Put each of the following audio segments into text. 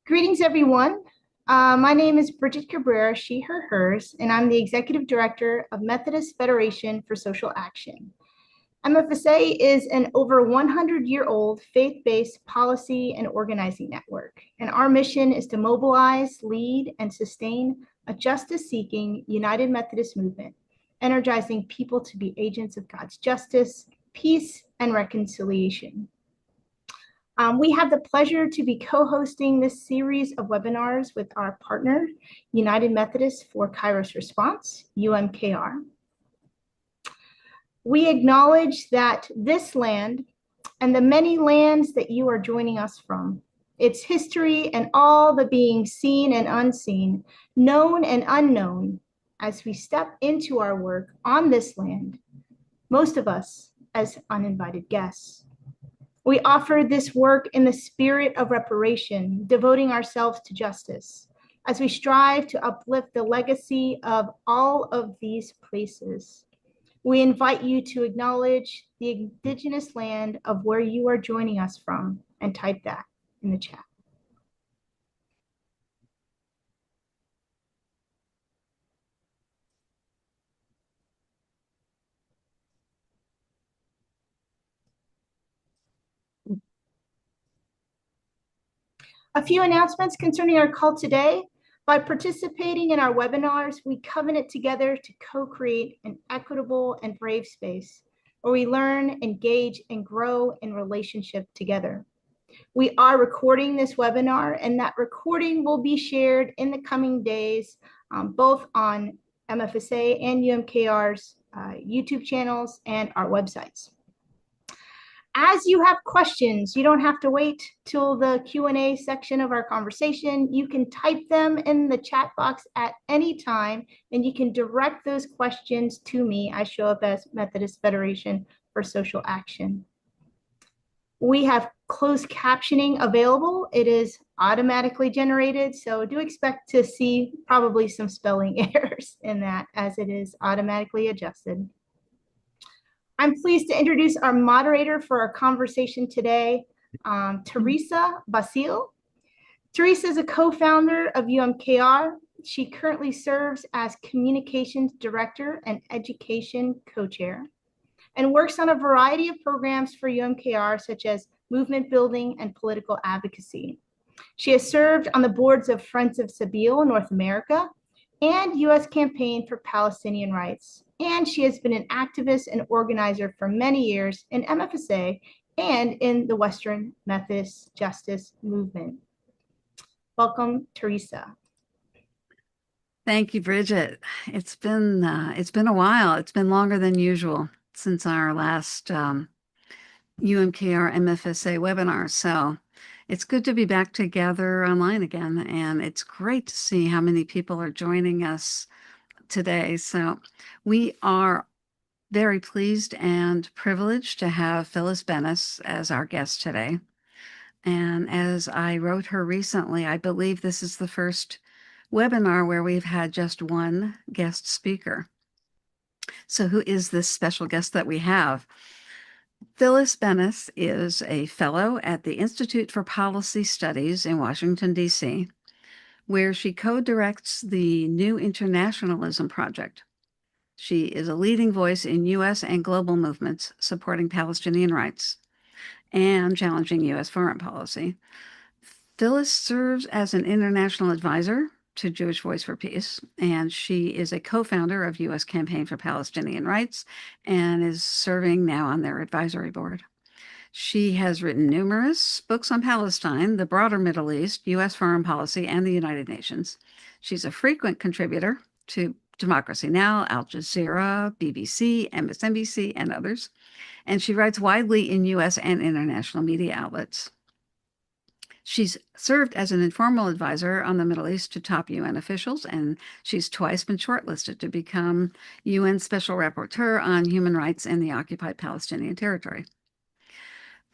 Greetings, everyone. My name is Bridget Cabrera, she, her, hers, and I'm the Executive Director of Methodist Federation for Social Action. MFSA is an over 100-year-old faith-based policy and organizing network, and our mission is to mobilize, lead, and sustain a justice-seeking United Methodist movement, energizing people to be agents of God's justice, peace, and reconciliation. We have the pleasure to be co-hosting this series of webinars with our partner, United Methodist for Kairos Response, UMKR. We acknowledge that this land and the many lands that you are joining us from, its history and all the being seen and unseen, known and unknown, as we step into our work on this land, most of us as uninvited guests. We offer this work in the spirit of reparation, devoting ourselves to justice, as we strive to uplift the legacy of all of these places. We invite you to acknowledge the indigenous land of where you are joining us from and type that in the chat. A few announcements concerning our call today. By participating in our webinars, we covenant together to co-create an equitable and brave space where we learn, engage, and grow in relationship together. We are recording this webinar, and that recording will be shared in the coming days, both on MFSA and UMKR's YouTube channels and our websites. As you have questions, you don't have to wait till the Q&A section of our conversation. You can type them in the chat box at any time, and you can direct those questions to me. I show up as Methodist Federation for Social Action. We have closed captioning available. It is automatically generated, so do expect to see probably some spelling errors in that as it is automatically adjusted. I'm pleased to introduce our moderator for our conversation today, Teresa Basile. Teresa is a co-founder of UMKR. She currently serves as Communications Director and Education Co-Chair and works on a variety of programs for UMKR, such as movement building and political advocacy. She has served on the boards of Friends of Sabeel North America and U.S. Campaign for Palestinian Rights. And she has been an activist and organizer for many years in MFSA and in the Western Methodist Justice Movement. Welcome, Teresa. Thank you, Bridget. It's been a while. It's been longer than usual since our last UMKR MFSA webinar. So it's good to be back together online again, and it's great to see how many people are joining us today. So we are very pleased and privileged to have Phyllis Bennis as our guest today. And as I wrote her recently, I believe this is the first webinar where we've had just one guest speaker. So who is this special guest that we have? Phyllis Bennis is a fellow at the Institute for Policy Studies in Washington, D.C., where she co-directs the New Internationalism Project. She is a leading voice in U.S. and global movements supporting Palestinian rights and challenging U.S. foreign policy. Phyllis serves as an international advisor to Jewish Voice for Peace, and she is a co-founder of U.S. Campaign for Palestinian Rights and is serving now on their advisory board. She has written numerous books on Palestine, the broader Middle East, U.S. foreign policy, and the United Nations. She's a frequent contributor to Democracy Now!, Al Jazeera, BBC, MSNBC, and others. And she writes widely in U.S. and international media outlets. She's served as an informal advisor on the Middle East to top UN officials, and she's twice been shortlisted to become UN Special Rapporteur on Human Rights in the Occupied Palestinian Territory.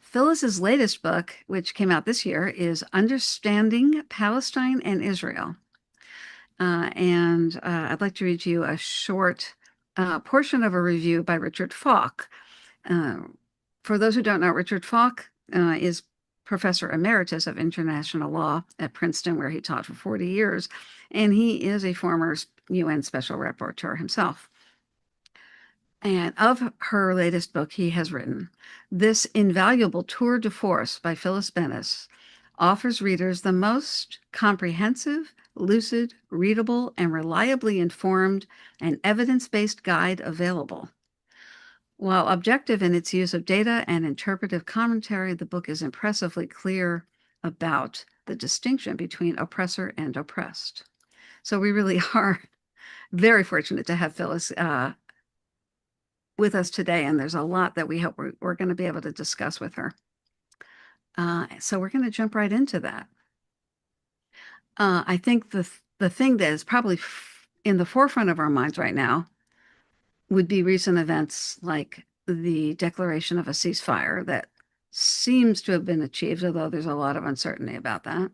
Phyllis's latest book, which came out this year, is Understanding Palestine and Israel. I'd like to read you a short portion of a review by Richard Falk. For those who don't know, Richard Falk is professor emeritus of international law at Princeton, where he taught for 40 years, and he is a former UN Special Rapporteur himself. And of her latest book, he has written, "This invaluable tour de force by Phyllis Bennis offers readers the most comprehensive, lucid, readable, and reliably informed and evidence-based guide available. While objective in its use of data and interpretive commentary, the book is impressively clear about the distinction between oppressor and oppressed." So we really are very fortunate to have Phyllis with us today, and there's a lot that we hope we're going to be able to discuss with her. So we're going to jump right into that. I think the thing that is probably in the forefront of our minds right now would be recent events like the declaration of a ceasefire that seems to have been achieved, although there's a lot of uncertainty about that.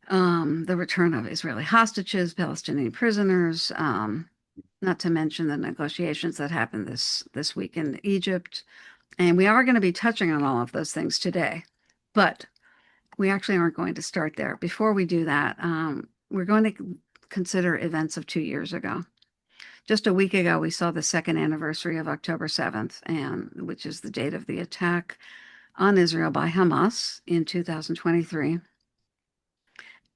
The return of Israeli hostages, Palestinian prisoners, not to mention the negotiations that happened this week in Egypt. And we are going to be touching on all of those things today, but we actually aren't going to start there. Before we do that, we're going to consider events of 2 years ago. Just a week ago, we saw the second anniversary of October 7th, which is the date of the attack on Israel by Hamas in 2023.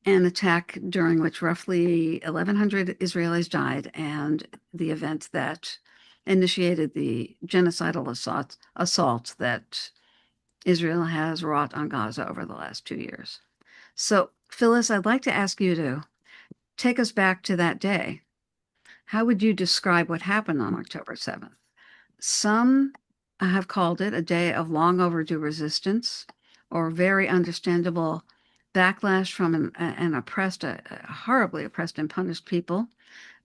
An attack during which roughly 1,100 Israelis died, and the event that initiated the genocidal assault that Israel has wrought on Gaza over the last 2 years. So, Phyllis, I'd like to ask you to take us back to that day. How would you describe what happened on October 7th? Some have called it a day of long overdue resistance or very understandable backlash from an oppressed, horribly oppressed and punished people.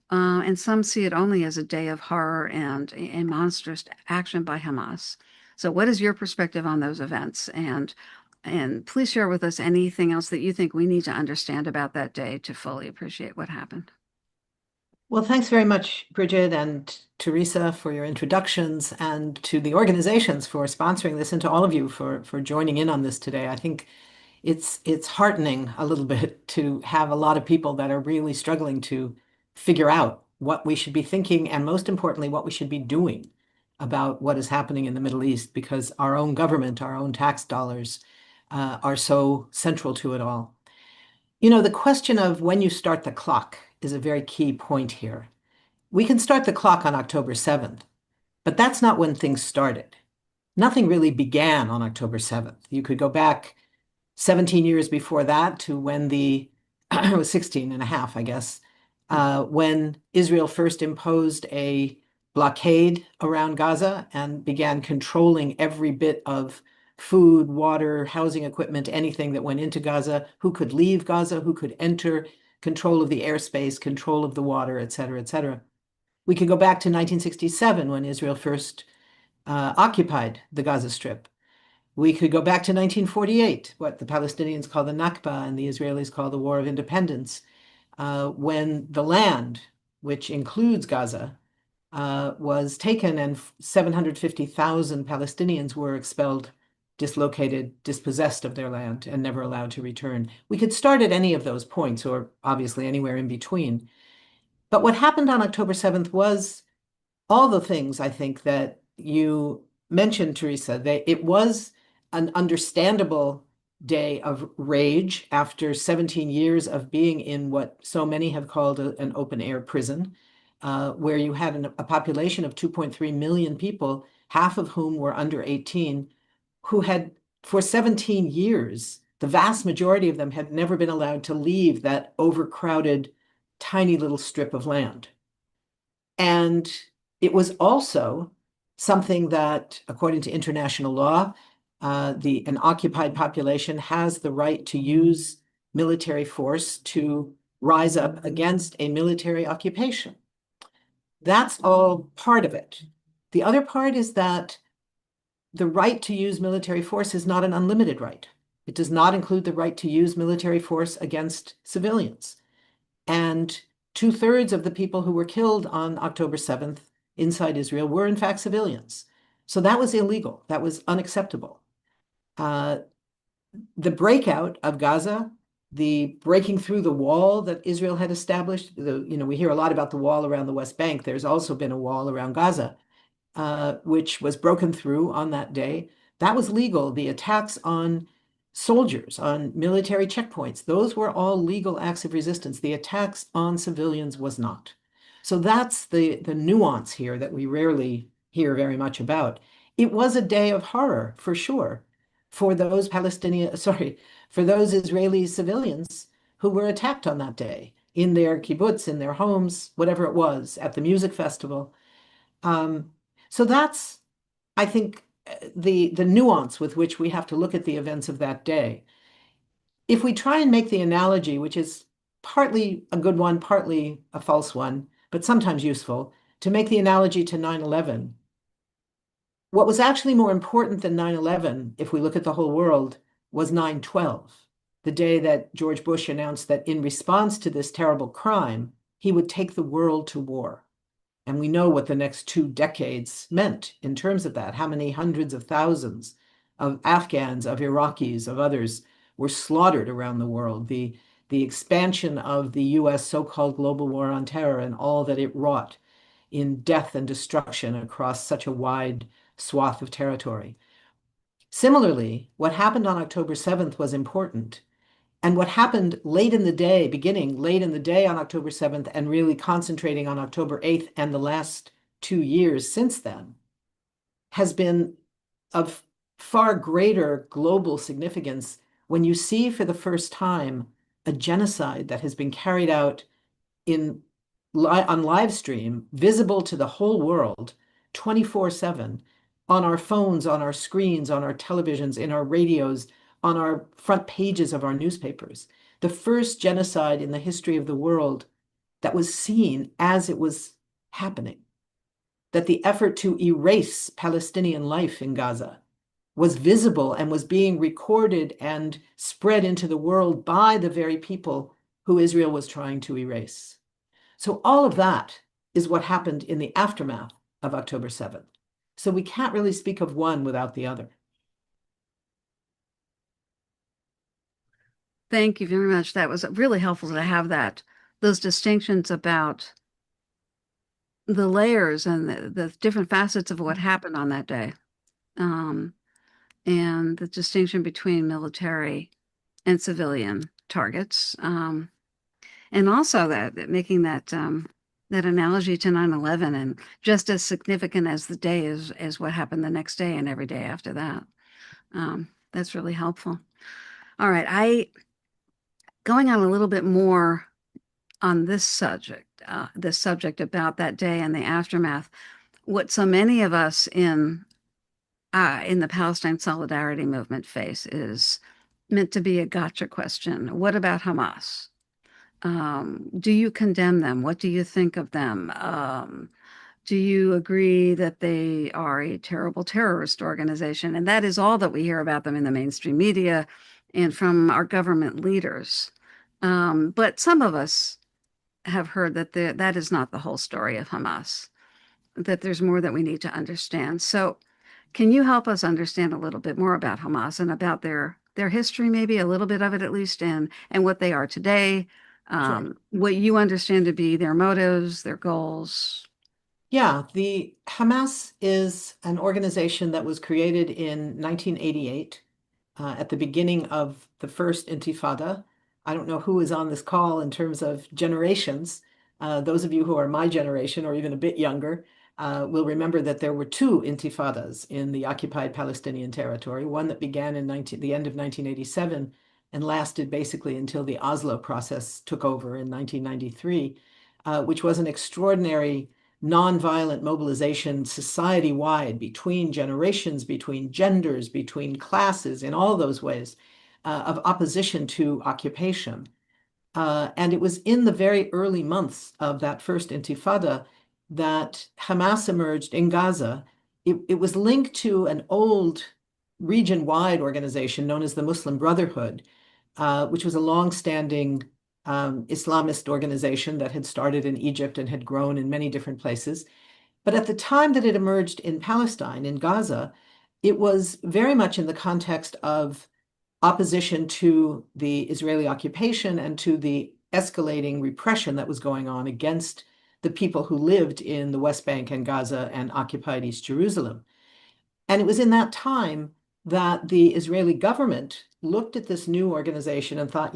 And some see it only as a day of horror and a monstrous action by Hamas. So what is your perspective on those events? And please share with us anything else that you think we need to understand about that day to fully appreciate what happened. Well, thanks very much, Bridget and Teresa, for your introductions, and to the organizations for sponsoring this, and to all of you for joining in on this today. I think it's heartening a little bit to have a lot of people that are really struggling to figure out what we should be thinking, and most importantly, what we should be doing about what is happening in the Middle East, because our own government, our own tax dollars, are so central to it all. You know, the question of when you start the clock is a very key point here. We can start the clock on October 7th, but that's not when things started. Nothing really began on October 7th. You could go back 17 years before that to when it was 16 and a half, I guess, when Israel first imposed a blockade around Gaza and began controlling every bit of food, water, housing equipment, anything that went into Gaza, who could leave Gaza, who could enter, control of the airspace, control of the water, et cetera, et cetera. We could go back to 1967 when Israel first occupied the Gaza Strip. We could go back to 1948, what the Palestinians call the Nakba and the Israelis call the War of Independence, when the land, which includes Gaza, was taken and 750,000 Palestinians were expelled, dislocated, dispossessed of their land, and never allowed to return. We could start at any of those points, or obviously anywhere in between. But what happened on October 7th was all the things I think that you mentioned, Teresa. It was an understandable day of rage after 17 years of being in what so many have called an open air prison, where you had a population of 2.3 million people, half of whom were under 18, who had, for 17 years, the vast majority of them had never been allowed to leave that overcrowded, tiny little strip of land. And it was also something that, according to international law, an occupied population has the right to use military force to rise up against a military occupation. That's all part of it. The other part is that the right to use military force is not an unlimited right. It does not include the right to use military force against civilians. And 2/3 of the people who were killed on October 7th inside Israel were in fact civilians. So that was illegal. That was unacceptable. the breakout of Gaza, the breaking through the wall that Israel had established. We hear a lot about the wall around the West Bank. There's also been a wall around Gaza, which was broken through on that day. That was legal. The attacks on soldiers, on military checkpoints, those were all legal acts of resistance. The attacks on civilians was not. So that's the nuance here that we rarely hear very much about. It was a day of horror, for sure, for those for those Israeli civilians who were attacked on that day in their kibbutz, in their homes, whatever it was, at the music festival. So that's, I think, the nuance with which we have to look at the events of that day. If we try and make the analogy, which is partly a good one, partly a false one, but sometimes useful, to make the analogy to 9/11, what was actually more important than 9/11, if we look at the whole world, was 9/12, the day that George Bush announced that in response to this terrible crime, he would take the world to war. And we know what the next 2 decades meant in terms of that, how many hundreds of thousands of Afghans, of Iraqis, of others were slaughtered around the world. The expansion of the US so-called global war on terror and all that it wrought in death and destruction across such a wide swath of territory. Similarly, what happened on October 7th was important. And what happened late in the day, beginning late in the day on October 7th and really concentrating on October 8th and the last 2 years since then, has been of far greater global significance when you see for the first time a genocide that has been carried out on live stream, visible to the whole world, 24/7, on our phones, on our screens, on our televisions, in our radios, on our front pages of our newspapers. The first genocide in the history of the world that was seen as it was happening. That the effort to erase Palestinian life in Gaza was visible and was being recorded and spread into the world by the very people who Israel was trying to erase. So all of that is what happened in the aftermath of October 7th. So we can't really speak of one without the other. Thank you very much. That was really helpful to have those distinctions about the layers and the different facets of what happened on that day. And the distinction between military and civilian targets. And also making that analogy to 9/11 and just as significant as the day is what happened the next day and every day after that. That's really helpful. All right, going on a little bit more on this subject about that day and the aftermath. What so many of us in the Palestine Solidarity Movement face is meant to be a gotcha question. What about Hamas? Do you condemn them? What do you think of them? Do you agree that they are a terrible terrorist organization? And that is all that we hear about them in the mainstream media and from our government leaders. But some of us have heard that that is not the whole story of Hamas, that there's more that we need to understand. So can you help us understand a little bit more about Hamas and about their history, maybe a little bit of it at least, and what they are today, Sure. what you understand to be their motives, their goals? Yeah, the Hamas is an organization that was created in 1988 at the beginning of the first Intifada. I don't know who is on this call in terms of generations. Those of you who are my generation or even a bit younger will remember that there were two intifadas in the occupied Palestinian territory, one that began in the end of 1987 and lasted basically until the Oslo process took over in 1993, which was an extraordinary nonviolent mobilization society-wide between generations, between genders, between classes, in all those ways of opposition to occupation. And it was in the very early months of that first Intifada that Hamas emerged in Gaza. It was linked to an old region-wide organization known as the Muslim Brotherhood, which was a long-standing Islamist organization that had started in Egypt and had grown in many different places. But at the time that it emerged in Palestine, in Gaza, it was very much in the context of opposition to the Israeli occupation and to the escalating repression that was going on against the people who lived in the West Bank and Gaza and occupied East Jerusalem. And it was in that time that the Israeli government looked at this new organization and thought,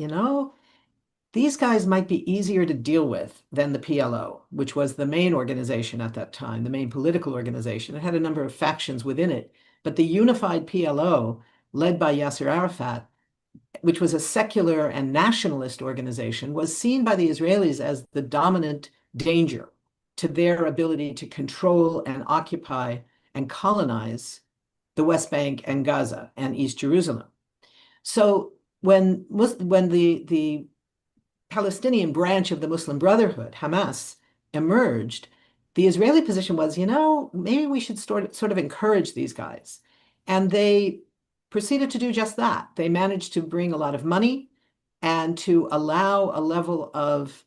these guys might be easier to deal with than the PLO, which was the main organization at that time, the main political organization. It had a number of factions within it, but the unified PLO, led by Yasser Arafat, which was a secular and nationalist organization, was seen by the Israelis as the dominant danger to their ability to control and occupy and colonize the West Bank and Gaza and East Jerusalem. So when the Palestinian branch of the Muslim Brotherhood, Hamas, emerged, the Israeli position was, maybe we should sort of encourage these guys. And they proceeded to do just that. They managed to bring a lot of money and to allow a level of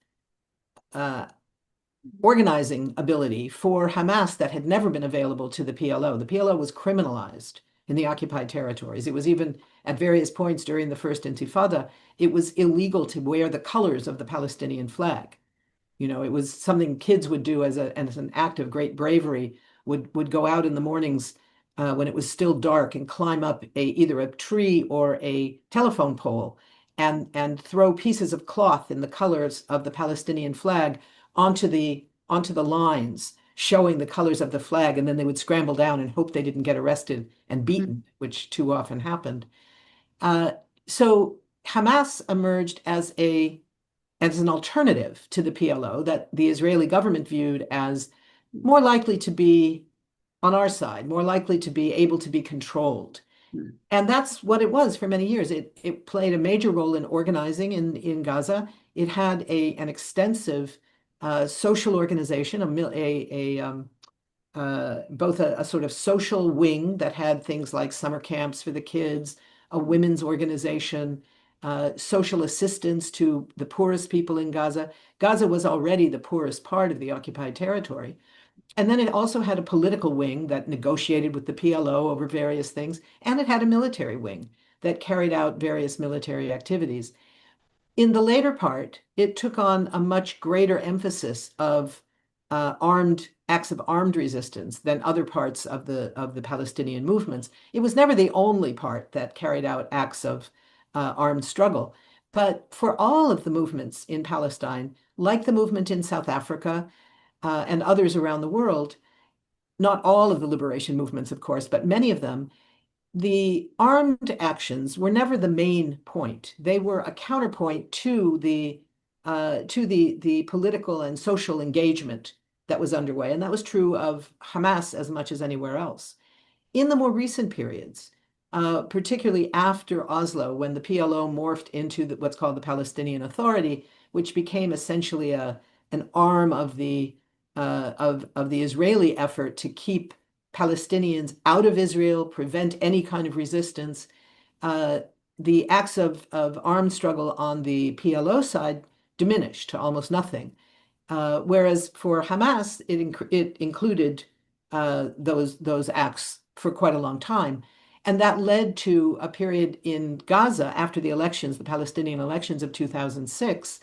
organizing ability for Hamas that had never been available to the PLO. The PLO was criminalized in the occupied territories. It was even at various points during the first Intifada, it was illegal to wear the colors of the Palestinian flag. It was something kids would do as an act of great bravery, would go out in the mornings when it was still dark and climb up either a tree or a telephone pole and throw pieces of cloth in the colors of the Palestinian flag onto the lines, showing the colors of the flag, and then they would scramble down and hope they didn't get arrested and beaten, which too often happened. So Hamas emerged as an alternative to the PLO that the Israeli government viewed as more likely to be on our side, more likely to be able to be controlled. And that's what it was for many years. It played a major role in organizing in Gaza. It had an extensive social organization, both a sort of social wing that had things like summer camps for the kids, a women's organization, social assistance to the poorest people in Gaza. Gaza was already the poorest part of the occupied territory. And then it also had a political wing that negotiated with the PLO over various things, and it had a military wing that carried out various military activities. In the later part, it took on a much greater emphasis of acts of armed resistance than other parts of the Palestinian movements. It was never the only part that carried out acts of armed struggle. But for all of the movements in Palestine, like the movement in South Africa and others around the world, not all of the liberation movements, of course, but many of them, the armed actions were never the main point. They were a counterpoint to the political and social engagement that was underway, and that was true of Hamas as much as anywhere else. In the more recent periods, particularly after Oslo, when the PLO morphed into what's called the Palestinian Authority, which became essentially an arm of the Israeli effort to keep Palestinians out of Israel, prevent any kind of resistance. The acts of armed struggle on the PLO side diminished to almost nothing. Whereas for Hamas, it included those acts for quite a long time. And that led to a period in Gaza after the elections, the Palestinian elections of 2006,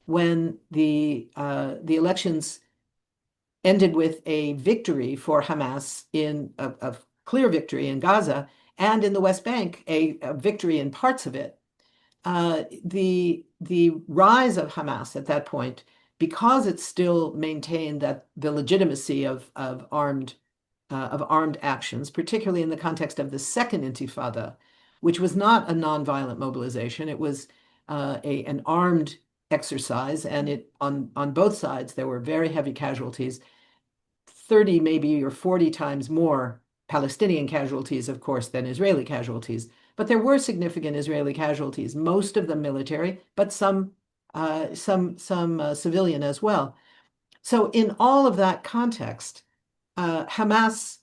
when the elections ended with a victory for Hamas in a clear victory in Gaza, and in the West Bank, a victory in parts of it. The rise of Hamas at that point, because it still maintained that the legitimacy of armed actions, particularly in the context of the second Intifada, which was not a nonviolent mobilization, it was an armed exercise, and on both sides there were very heavy casualties, 30 maybe or 40 times more Palestinian casualties, of course, than Israeli casualties. But there were significant Israeli casualties, most of them military, but some civilian as well. So in all of that context, Hamas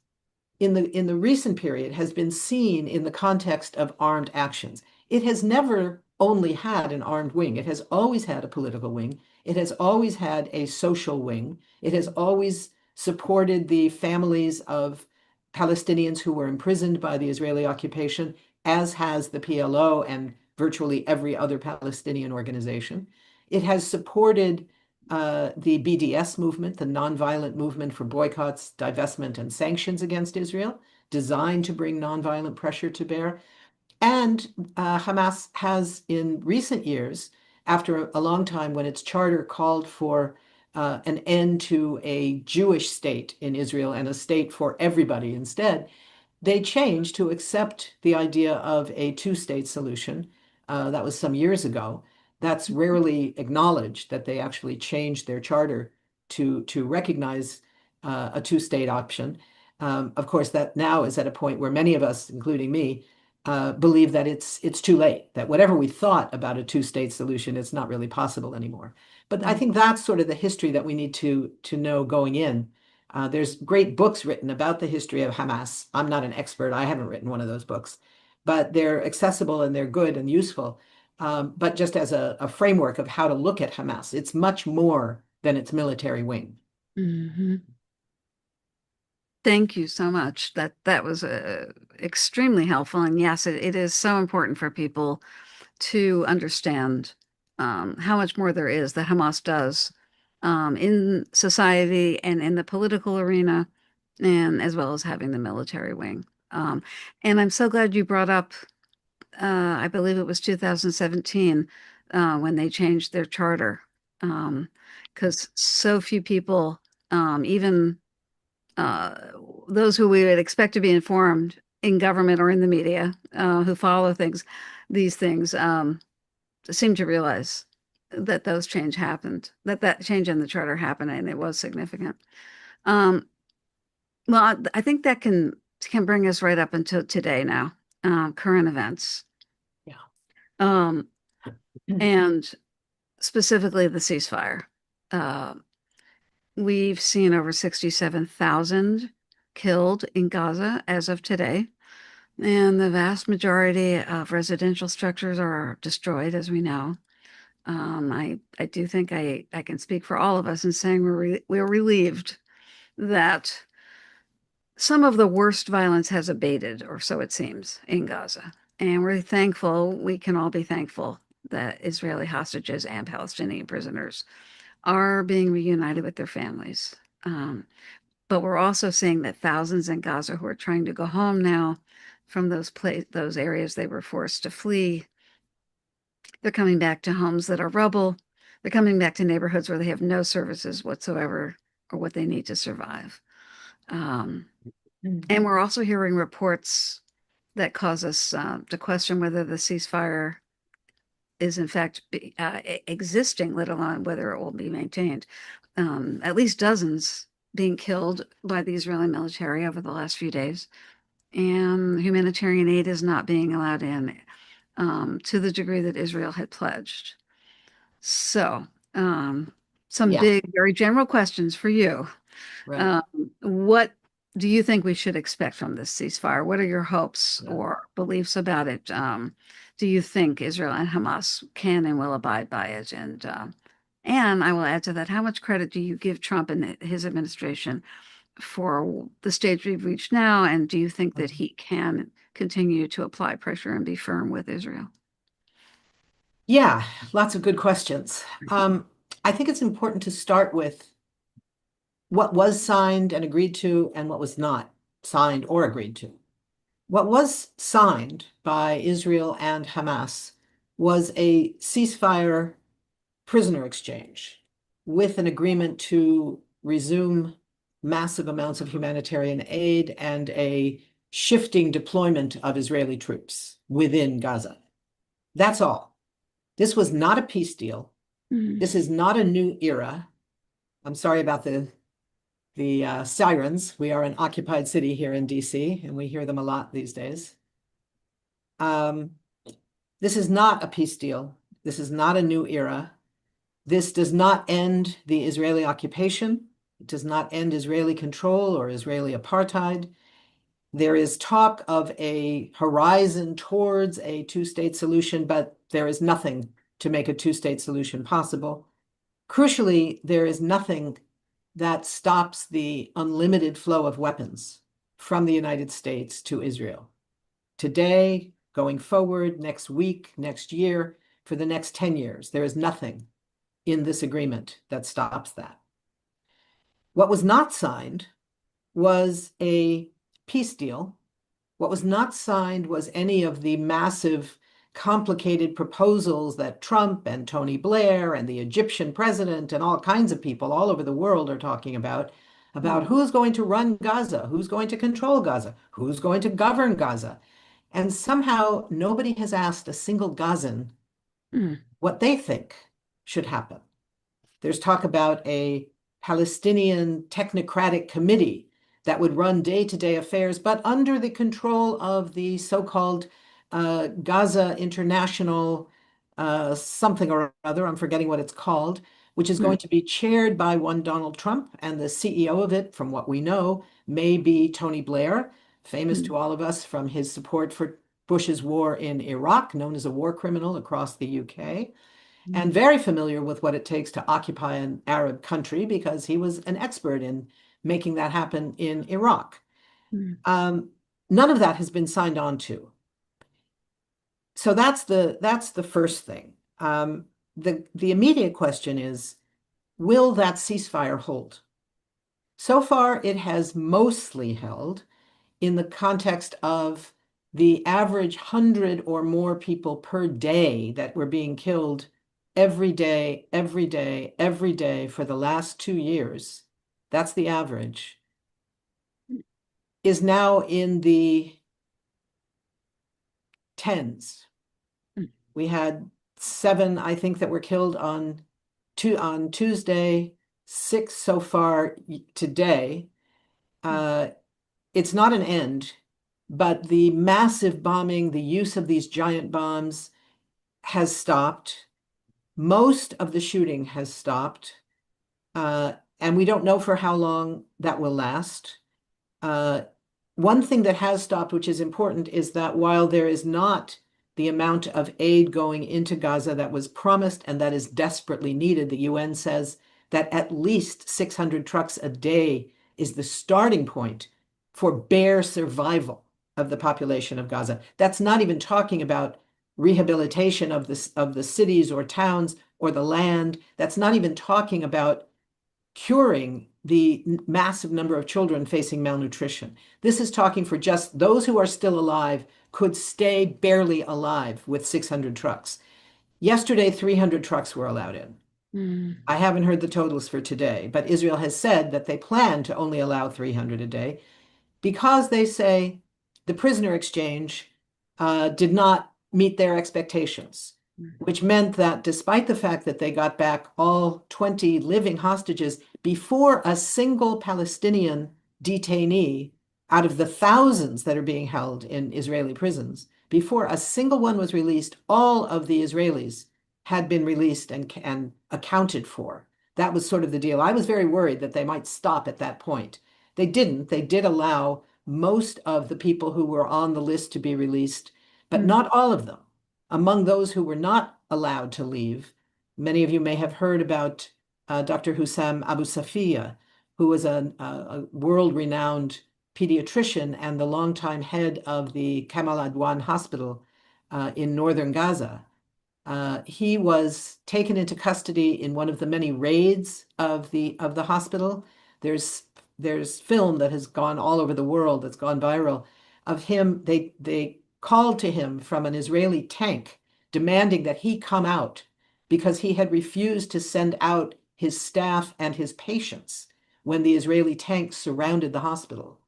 in the recent period has been seen in the context of armed actions. It has never only had an armed wing. It has always had a political wing. It has always had a social wing. It has always supported the families of Palestinians who were imprisoned by the Israeli occupation, as has the PLO and virtually every other Palestinian organization. It has supported the BDS movement, the nonviolent movement for boycotts, divestment, and sanctions against Israel, designed to bring nonviolent pressure to bear. And Hamas has, in recent years, after a long time when its charter called for an end to a Jewish state in Israel and a state for everybody instead, they changed to accept the idea of a two-state solution. That was some years ago. That's rarely acknowledged that they actually changed their charter to recognize a two-state option. Of course, that now is at a point where many of us, including me, believe that it's too late, that whatever we thought about a two-state solution, it's not really possible anymore. But I think that's sort of the history that we need to know going in. There's great books written about the history of Hamas. I'm not an expert. I haven't written one of those books, but they're accessible and they're good and useful. But just as a framework of how to look at Hamas, it's much more than its military wing. Mm-hmm. Thank you so much. That was extremely helpful. And yes, it is so important for people to understand how much more there is that Hamas does in society and in the political arena, and as well as having the military wing. And I'm so glad you brought up, I believe it was 2017 when they changed their charter, because so few people, even those who we would expect to be informed in government or in the media, who follow these things, seem to realize that those change happened, that change in the charter happened, and it was significant. Well, I think that can bring us right up until today now, current events. Yeah. And specifically the ceasefire. We've seen over 67,000 killed in Gaza as of today, and the vast majority of residential structures are destroyed, as we know. I do think I can speak for all of us in saying we're relieved that some of the worst violence has abated, or so it seems, in Gaza. And we're thankful, we can all be thankful that Israeli hostages and Palestinian prisoners are being reunited with their families. But we're also seeing that thousands in Gaza who are trying to go home now from those areas they were forced to flee, they're coming back to homes that are rubble. They're coming back to neighborhoods where they have no services whatsoever or what they need to survive. And we're also hearing reports that cause us to question whether the ceasefire is in fact existing, let alone whether it will be maintained. At least dozens being killed by the Israeli military over the last few days, and humanitarian aid is not being allowed in to the degree that Israel had pledged. So, some Yeah. big, very general questions for you. Right. What do you think we should expect from this ceasefire? What are your hopes Yeah. or beliefs about it? Do you think Israel and Hamas can and will abide by it? And I will add to that, how much credit do you give Trump and his administration for the stage we've reached now? And do you think that he can continue to apply pressure and be firm with Israel? Yeah, lots of good questions. I think it's important to start with what was signed and agreed to and what was not signed or agreed to. What was signed by Israel and Hamas was a ceasefire prisoner exchange with an agreement to resume massive amounts of humanitarian aid and a shifting deployment of Israeli troops within Gaza. That's all. This was not a peace deal. This is not a new era. I'm sorry about the sirens. We are an occupied city here in DC, and we hear them a lot these days. This is not a peace deal. This is not a new era. This does not end the Israeli occupation. It does not end Israeli control or Israeli apartheid. There is talk of a horizon towards a two-state solution, but there is nothing to make a two-state solution possible. Crucially, there is nothing that stops the unlimited flow of weapons from the United States to Israel. Today, going forward, next week, next year, for the next 10 years. There is nothing in this agreement that stops that. What was not signed was a peace deal. What was not signed was any of the massive, complicated proposals that Trump and Tony Blair and the Egyptian president and all kinds of people all over the world are talking about who's going to run Gaza, who's going to control Gaza, who's going to govern Gaza. And somehow nobody has asked a single Gazan Mm. what they think should happen. There's talk about a Palestinian technocratic committee that would run day-to-day affairs, but under the control of the so-called Gaza International something or other, I'm forgetting what it's called, which is going to be chaired by one Donald Trump, and the CEO of it, from what we know, may be Tony Blair, famous to all of us from his support for Bush's war in Iraq, known as a war criminal across the UK, and very familiar with what it takes to occupy an Arab country because he was an expert in making that happen in Iraq. None of that has been signed on to. So that's the first thing. The immediate question is, will that ceasefire hold? So far, it has mostly held in the context of the average 100 or more people per day that were being killed every day, every day, every day for the last 2 years. That's the average. Is now in the tens. We had 7, I think, that were killed on Tuesday, 6 so far today. It's not an end, but the massive bombing, the use of these giant bombs has stopped. Most of the shooting has stopped, and we don't know for how long that will last. One thing that has stopped, which is important, is that while there is not the amount of aid going into Gaza that was promised and that is desperately needed, the UN says that at least 600 trucks a day is the starting point for bare survival of the population of Gaza. That's not even talking about rehabilitation of the cities or towns or the land. That's not even talking about curing the massive number of children facing malnutrition. This is talking for just those who are still alive could stay barely alive with 600 trucks. Yesterday, 300 trucks were allowed in. I haven't heard the totals for today, but Israel has said that they plan to only allow 300 a day because they say the prisoner exchange did not meet their expectations, which meant that despite the fact that they got back all 20 living hostages before a single Palestinian detainee out of the thousands that are being held in Israeli prisons, before a single one was released, all of the Israelis had been released and accounted for. That was sort of the deal. I was very worried that they might stop at that point. They didn't. They did allow most of the people who were on the list to be released, but not all of them. Among those who were not allowed to leave, many of you may have heard about Dr. Hussam Abu Safiya, who was a world-renowned pediatrician and the longtime head of the Kamal Adwan Hospital in northern Gaza. He was taken into custody in one of the many raids of the hospital. There's film that has gone all over the world, that's gone viral, of him. They called to him from an Israeli tank demanding that he come out because he had refused to send out his staff and his patients when the Israeli tanks surrounded the hospital.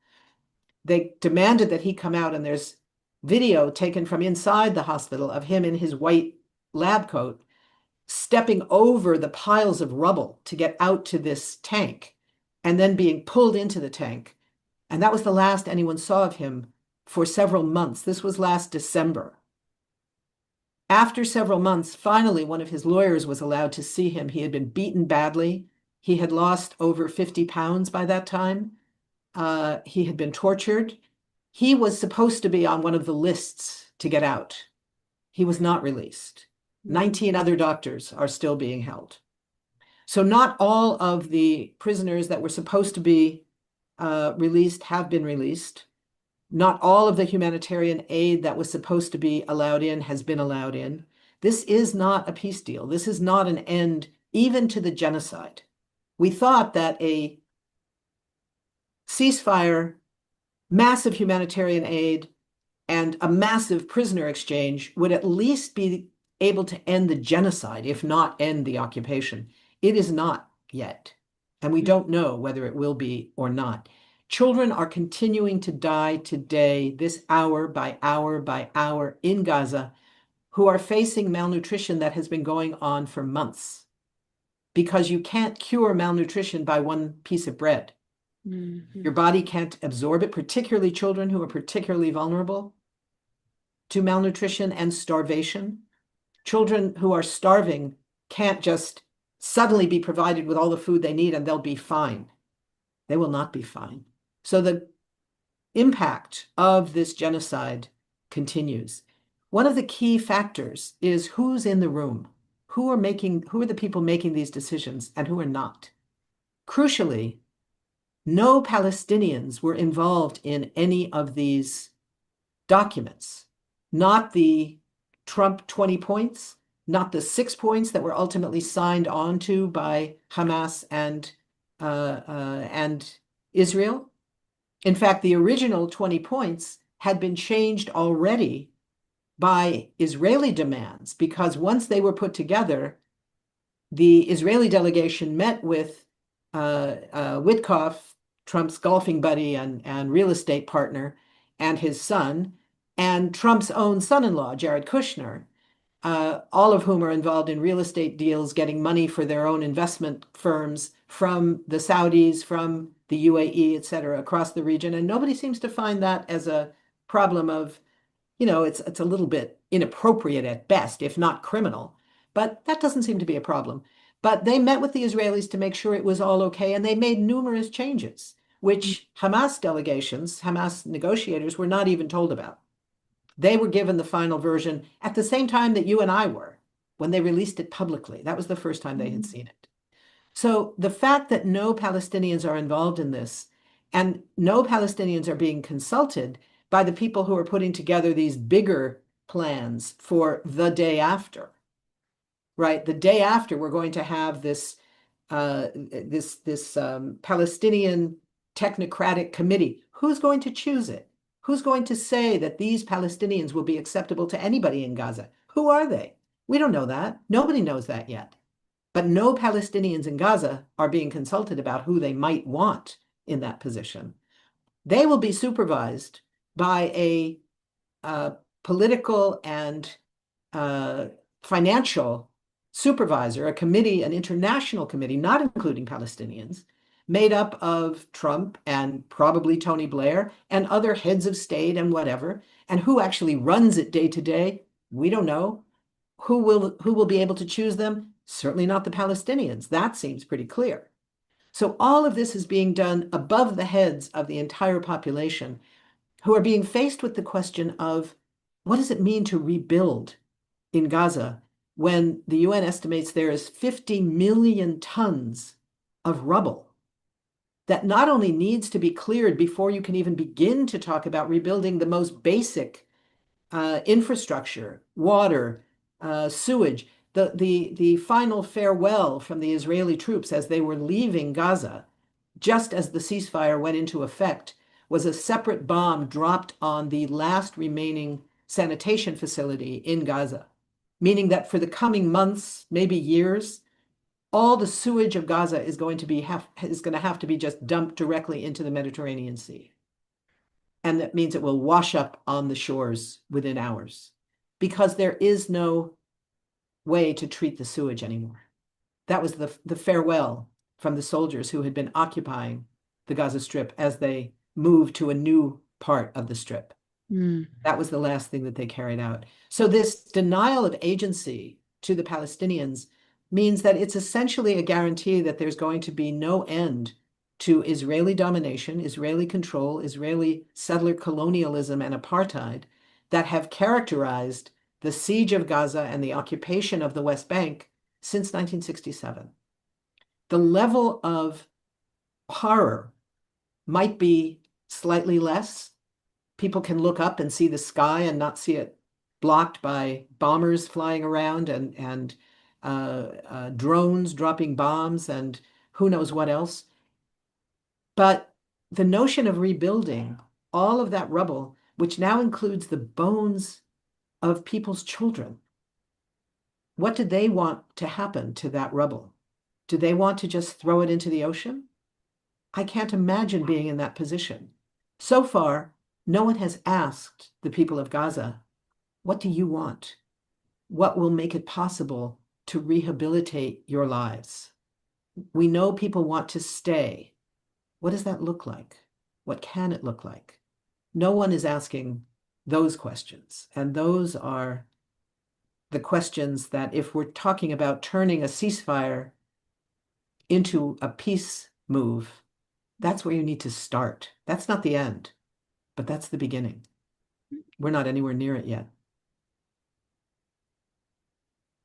They demanded that he come out, and there's video taken from inside the hospital of him in his white lab coat stepping over the piles of rubble to get out to this tank and then being pulled into the tank. And that was the last anyone saw of him for several months. This was last December. After several months, finally, one of his lawyers was allowed to see him. He had been beaten badly. He had lost over 50 pounds by that time. He had been tortured. He was supposed to be on one of the lists to get out. He was not released. 19 other doctors are still being held. So not all of the prisoners that were supposed to be released have been released. Not all of the humanitarian aid that was supposed to be allowed in has been allowed in. This is not a peace deal. This is not an end even to the genocide. We thought that a ceasefire, massive humanitarian aid, and a massive prisoner exchange would at least be able to end the genocide, if not end the occupation. It is not yet, and we don't know whether it will be or not. Children are continuing to die today, this hour by hour by hour in Gaza, who are facing malnutrition that has been going on for months, because you can't cure malnutrition by one piece of bread. Your body can't absorb it, particularly children who are particularly vulnerable to malnutrition and starvation. Children who are starving can't just suddenly be provided with all the food they need and they'll be fine. They will not be fine. So the impact of this genocide continues. One of the key factors is who's in the room, who are the people making these decisions and who are not. Crucially, no Palestinians were involved in any of these documents, not the Trump 20 points, not the 6 points that were ultimately signed on to by Hamas and Israel. In fact, the original 20 points had been changed already by Israeli demands, because once they were put together, the Israeli delegation met with Witkoff, Trump's golfing buddy and real estate partner, and his son, and Trump's own son-in-law, Jared Kushner, all of whom are involved in real estate deals, getting money for their own investment firms from the Saudis, from the UAE, et cetera, across the region. And nobody seems to find that as a problem of, it's a little bit inappropriate at best, if not criminal. But that doesn't seem to be a problem. But they met with the Israelis to make sure it was all okay, and they made numerous changes, which Hamas delegations, Hamas negotiators were not even told about. They were given the final version at the same time that you and I were, when they released it publicly. That was the first time they had seen it. So the fact that no Palestinians are involved in this, and no Palestinians are being consulted by the people who are putting together these bigger plans for the day after, right? The day after, we're going to have this Palestinian technocratic committee. Who's going to choose it? Who's going to say that these Palestinians will be acceptable to anybody in Gaza? Who are they? We don't know that. Nobody knows that yet. But no Palestinians in Gaza are being consulted about who they might want in that position. They will be supervised by a political and financial supervisor, a committee, an international committee, not including Palestinians, made up of Trump and probably Tony Blair and other heads of state and whatever. And who actually runs it day to day, we don't know. Who will be able to choose them? Certainly not the Palestinians. That seems pretty clear. So all of this is being done above the heads of the entire population, who are being faced with the question of, what does it mean to rebuild in Gaza when the UN estimates there is 50 million tons of rubble that not only needs to be cleared before you can even begin to talk about rebuilding the most basic infrastructure, water, sewage. The final farewell from the Israeli troops as they were leaving Gaza, just as the ceasefire went into effect, was a separate bomb dropped on the last remaining sanitation facility in Gaza, meaning that for the coming months, maybe years, all the sewage of Gaza is going to have to be just dumped directly into the Mediterranean Sea. And that means it will wash up on the shores within hours, because there is no way to treat the sewage anymore. That was the farewell from the soldiers who had been occupying the Gaza Strip as they moved to a new part of the Strip. That was the last thing that they carried out. So this denial of agency to the Palestinians means that it's essentially a guarantee that there's going to be no end to Israeli domination, Israeli control, Israeli settler colonialism and apartheid that have characterized the siege of Gaza and the occupation of the West Bank since 1967. The level of horror might be slightly less. people can look up and see the sky and not see it blocked by bombers flying around and drones dropping bombs and who knows what else. But the notion of rebuilding all of that rubble, which now includes the bones of people's children, what do they want to happen to that rubble? Do they want to just throw it into the ocean? I can't imagine being in that position. So far, no one has asked the people of Gaza, what do you want? What will make it possible to rehabilitate your lives? We know people want to stay. What does that look like? What can it look like? No one is asking those questions. And those are the questions that, if we're talking about turning a ceasefire into a peace move, that's where you need to start. That's not the end, but that's the beginning. We're not anywhere near it yet.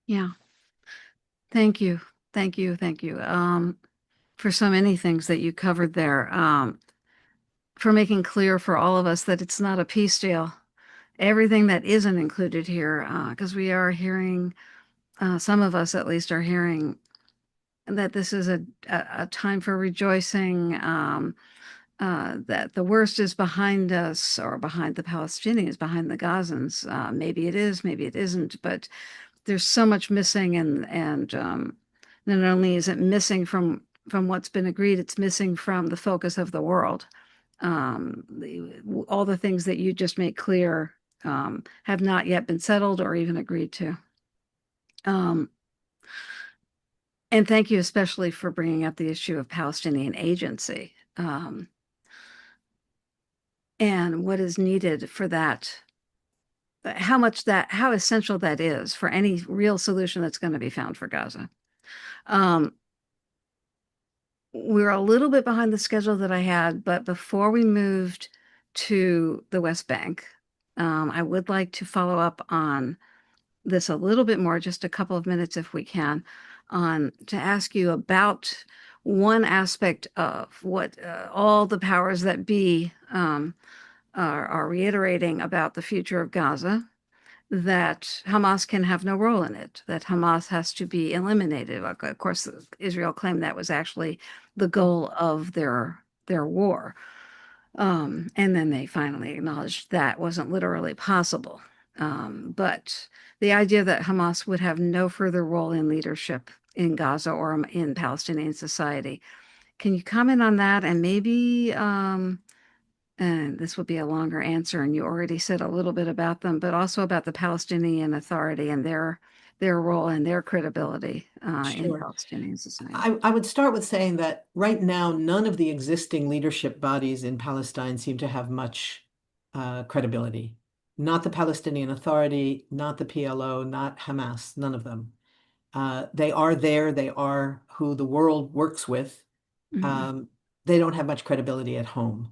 Yeah. Thank you. Thank you. Thank you. For so many things that you covered there. For making clear for all of us that it's not a peace deal. Everything that isn't included here, because we are hearing, some of us at least are hearing that this is a time for rejoicing, that the worst is behind us, or behind the Palestinians, behind the Gazans. Maybe it is, maybe it isn't, but there's so much missing, and not only is it missing from what's been agreed, it's missing from the focus of the world. All the things that you just made clear have not yet been settled or even agreed to. And thank you especially for bringing up the issue of Palestinian agency, and what is needed for that, how essential that is for any real solution that's going to be found for Gaza. We're a little bit behind the schedule that I had, but before we moved to the West Bank, I would like to follow up on this a little bit more, just a couple of minutes if we can, to ask you about one aspect of what all the powers that be are reiterating about the future of Gaza, that Hamas can have no role in it, that Hamas has to be eliminated. Of course, Israel claimed that was actually the goal of their war. And then they finally acknowledged that wasn't literally possible. But the idea that Hamas would have no further role in leadership in Gaza or in Palestinian society. Can you comment on that? And maybe, and this would be a longer answer, and you already said a little bit about them, but also about the Palestinian Authority and their role and their credibility in Sure. Palestinian society. I would start with saying that right now, none of the existing leadership bodies in Palestine seem to have much credibility. Not the Palestinian Authority, not the PLO, not Hamas, none of them. They are there, they are who the world works with. They don't have much credibility at home.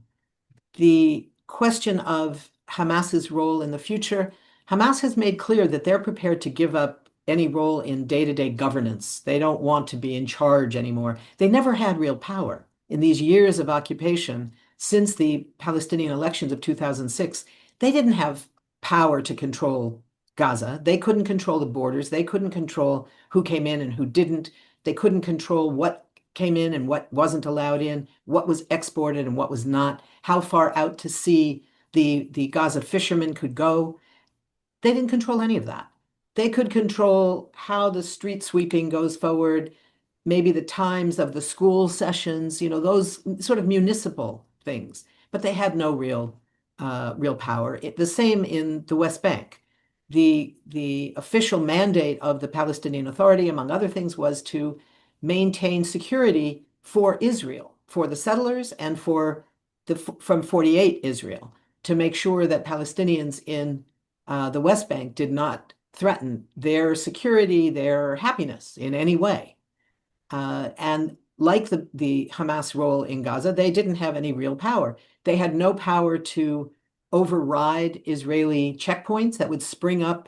The question of Hamas's role in the future, Hamas has made clear that they're prepared to give up any role in day-to-day governance. They don't want to be in charge anymore. They never had real power. In these years of occupation, since the Palestinian elections of 2006, they didn't have power to control Gaza. They couldn't control the borders. They couldn't control who came in and who didn't. They couldn't control what came in and what wasn't allowed in, what was exported and what was not, how far out to sea the Gaza fishermen could go. They didn't control any of that. They could control how the street sweeping goes forward, maybe the times of the school sessions, those sort of municipal things, but they had no real power. The same in the West Bank. The official mandate of the Palestinian Authority, among other things, was to maintain security for Israel, for the settlers, and from 48 Israel, to make sure that Palestinians in the West Bank did not threaten their security, their happiness in any way. And like the Hamas role in Gaza, they didn't have any real power. They had no power to override Israeli checkpoints that would spring up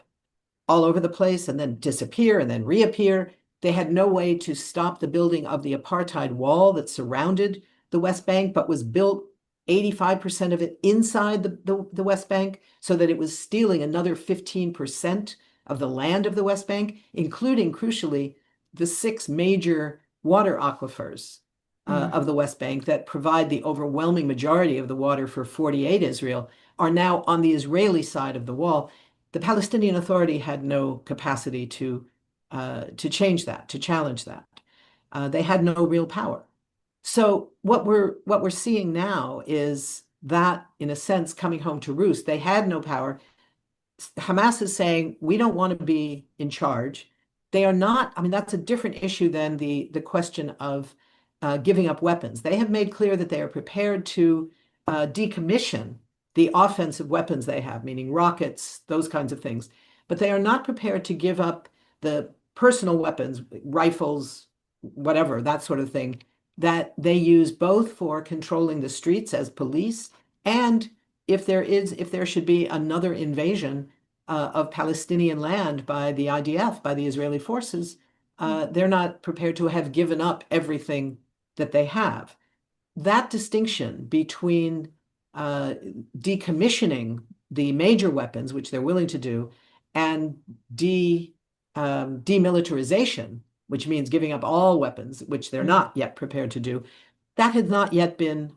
all over the place and then disappear and then reappear. They had no way to stop the building of the apartheid wall that surrounded the West Bank, but was built 85% of it inside the West Bank, so that it was stealing another 15% of the land of the West Bank, including, crucially, the 6 major water aquifers of the West Bank that provide the overwhelming majority of the water for 48 Israel, are now on the Israeli side of the wall. The Palestinian Authority had no capacity to change that, to challenge that. They had no real power. So what we're seeing now is that, in a sense, coming home to roost. They had no power. Hamas is saying, we don't want to be in charge. They are not, I mean, that's a different issue than the question of giving up weapons. They have made clear that they are prepared to decommission the offensive weapons they have, meaning rockets, those kinds of things. But they are not prepared to give up the personal weapons, rifles, whatever, that sort of thing, that they use both for controlling the streets as police, and if there should be another invasion of Palestinian land by the IDF, by the Israeli forces, they're not prepared to have given up everything that they have. That distinction between decommissioning the major weapons, which they're willing to do, and demilitarization, which means giving up all weapons, which they're not yet prepared to do, that has not yet been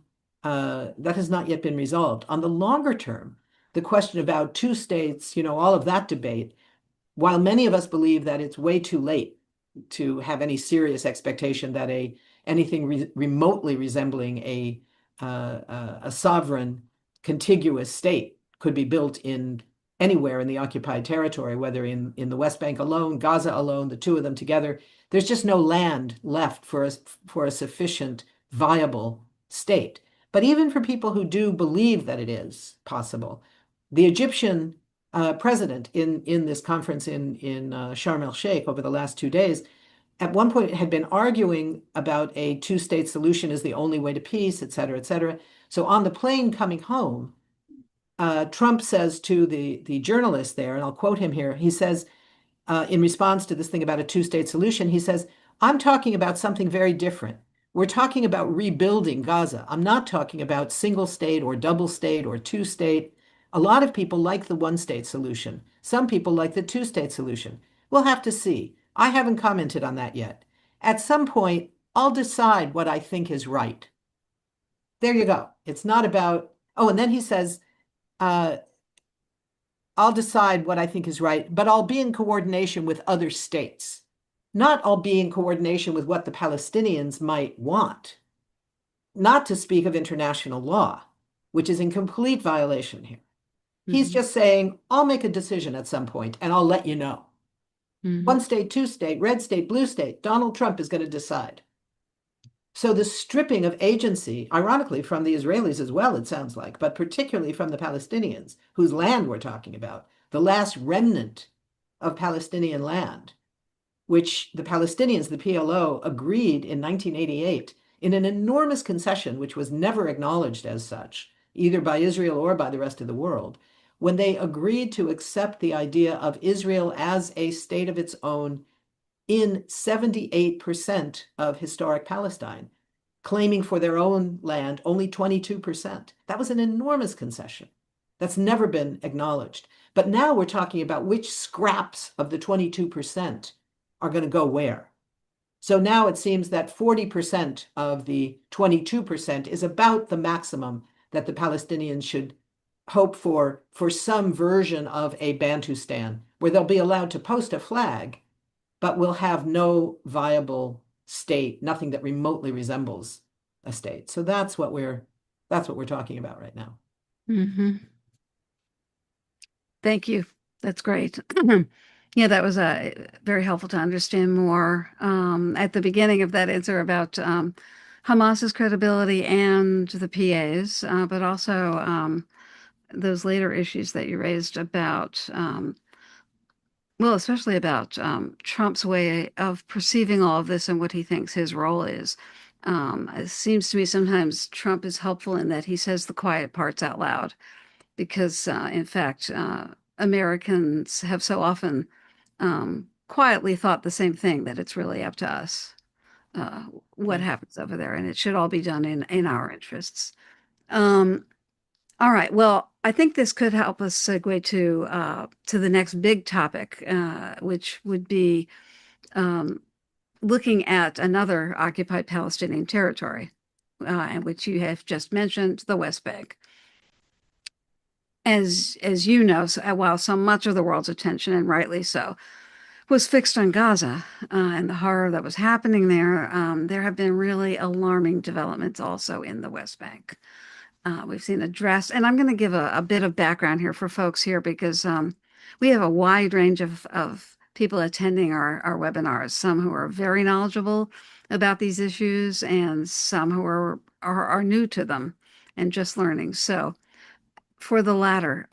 resolved. On the longer term, the question about 2 states, all of that debate, while many of us believe that it's way too late to have any serious expectation that anything remotely resembling a sovereign contiguous state could be built in anywhere in the occupied territory, whether in the West Bank alone, Gaza alone, the 2 of them together, there's just no land left for a sufficient viable state. But even for people who do believe that it is possible, the Egyptian president in this conference in Sharm el-Sheikh over the last 2 days, at one point had been arguing about a 2-state solution is the only way to peace, et cetera, et cetera. So on the plane coming home, Trump says to the journalist there, and I'll quote him here, he says, in response to this thing about a 2-state solution, he says, I'm talking about something very different. We're talking about rebuilding Gaza. I'm not talking about single state or double state or 2-state. A lot of people like the 1-state solution. Some people like the 2-state solution. We'll have to see. I haven't commented on that yet. At some point, I'll decide what I think is right. There you go. It's not about, oh, and then he says, I'll decide what I think is right, but I'll be in coordination with other states. Not I'll be in coordination with what the Palestinians might want. Not to speak of international law, which is in complete violation here. He's just saying, I'll make a decision at some point and I'll let you know. 1 state, 2 state, red state, blue state, Donald Trump is going to decide. So the stripping of agency, ironically, from the Israelis as well, it sounds like, but particularly from the Palestinians, whose land we're talking about, the last remnant of Palestinian land, which the Palestinians, the PLO, agreed in 1988 in an enormous concession, which was never acknowledged as such, either by Israel or by the rest of the world, when they agreed to accept the idea of Israel as a state of its own in 78% of historic Palestine, claiming for their own land only 22%. That was an enormous concession. That's never been acknowledged. But now we're talking about which scraps of the 22% are going to go where. So now it seems that 40% of the 22% is about the maximum that the Palestinians should hope for some version of a Bantustan, where they'll be allowed to post a flag, but will have no viable state, nothing that remotely resembles a state. So that's what we're talking about right now. Thank you. That's great. Yeah, that was very helpful to understand more at the beginning of that answer about Hamas's credibility and the PA's, but also those later issues that you raised about, well, especially about Trump's way of perceiving all of this and what he thinks his role is. It seems to me sometimes Trump is helpful in that he says the quiet parts out loud, because in fact, Americans have so often quietly thought the same thing, that it's really up to us what happens over there, and it should all be done in our interests. Um, all right. Well, I think this could help us segue to the next big topic, which would be um, looking at another occupied Palestinian territory, which you have just mentioned, the West Bank. As you know, while so much of the world's attention, and rightly so, was fixed on Gaza and the horror that was happening there, there have been really alarming developments also in the West Bank. We've seen a dress, and I'm going to give a bit of background here for folks here because we have a wide range of people attending our webinars, some who are very knowledgeable about these issues and some who are new to them and just learning. So for the latter,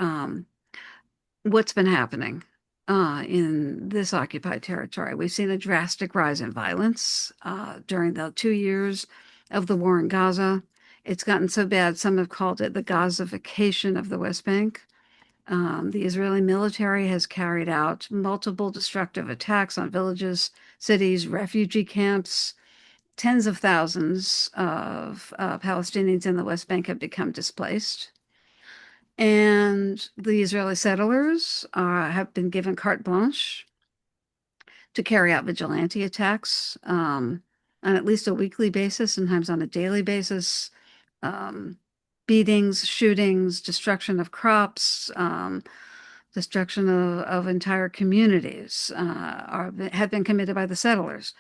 what's been happening in this occupied territory? We've seen a drastic rise in violence during the 2 years of the war in Gaza. It's gotten so bad, some have called it the Gazification of the West Bank. The Israeli military has carried out multiple destructive attacks on villages, cities, refugee camps. Tens of thousands of Palestinians in the West Bank have become displaced. And the Israeli settlers have been given carte blanche to carry out vigilante attacks on at least a weekly basis, sometimes on a daily basis. Beatings, shootings, destruction of crops, destruction of entire communities have been committed by the settlers.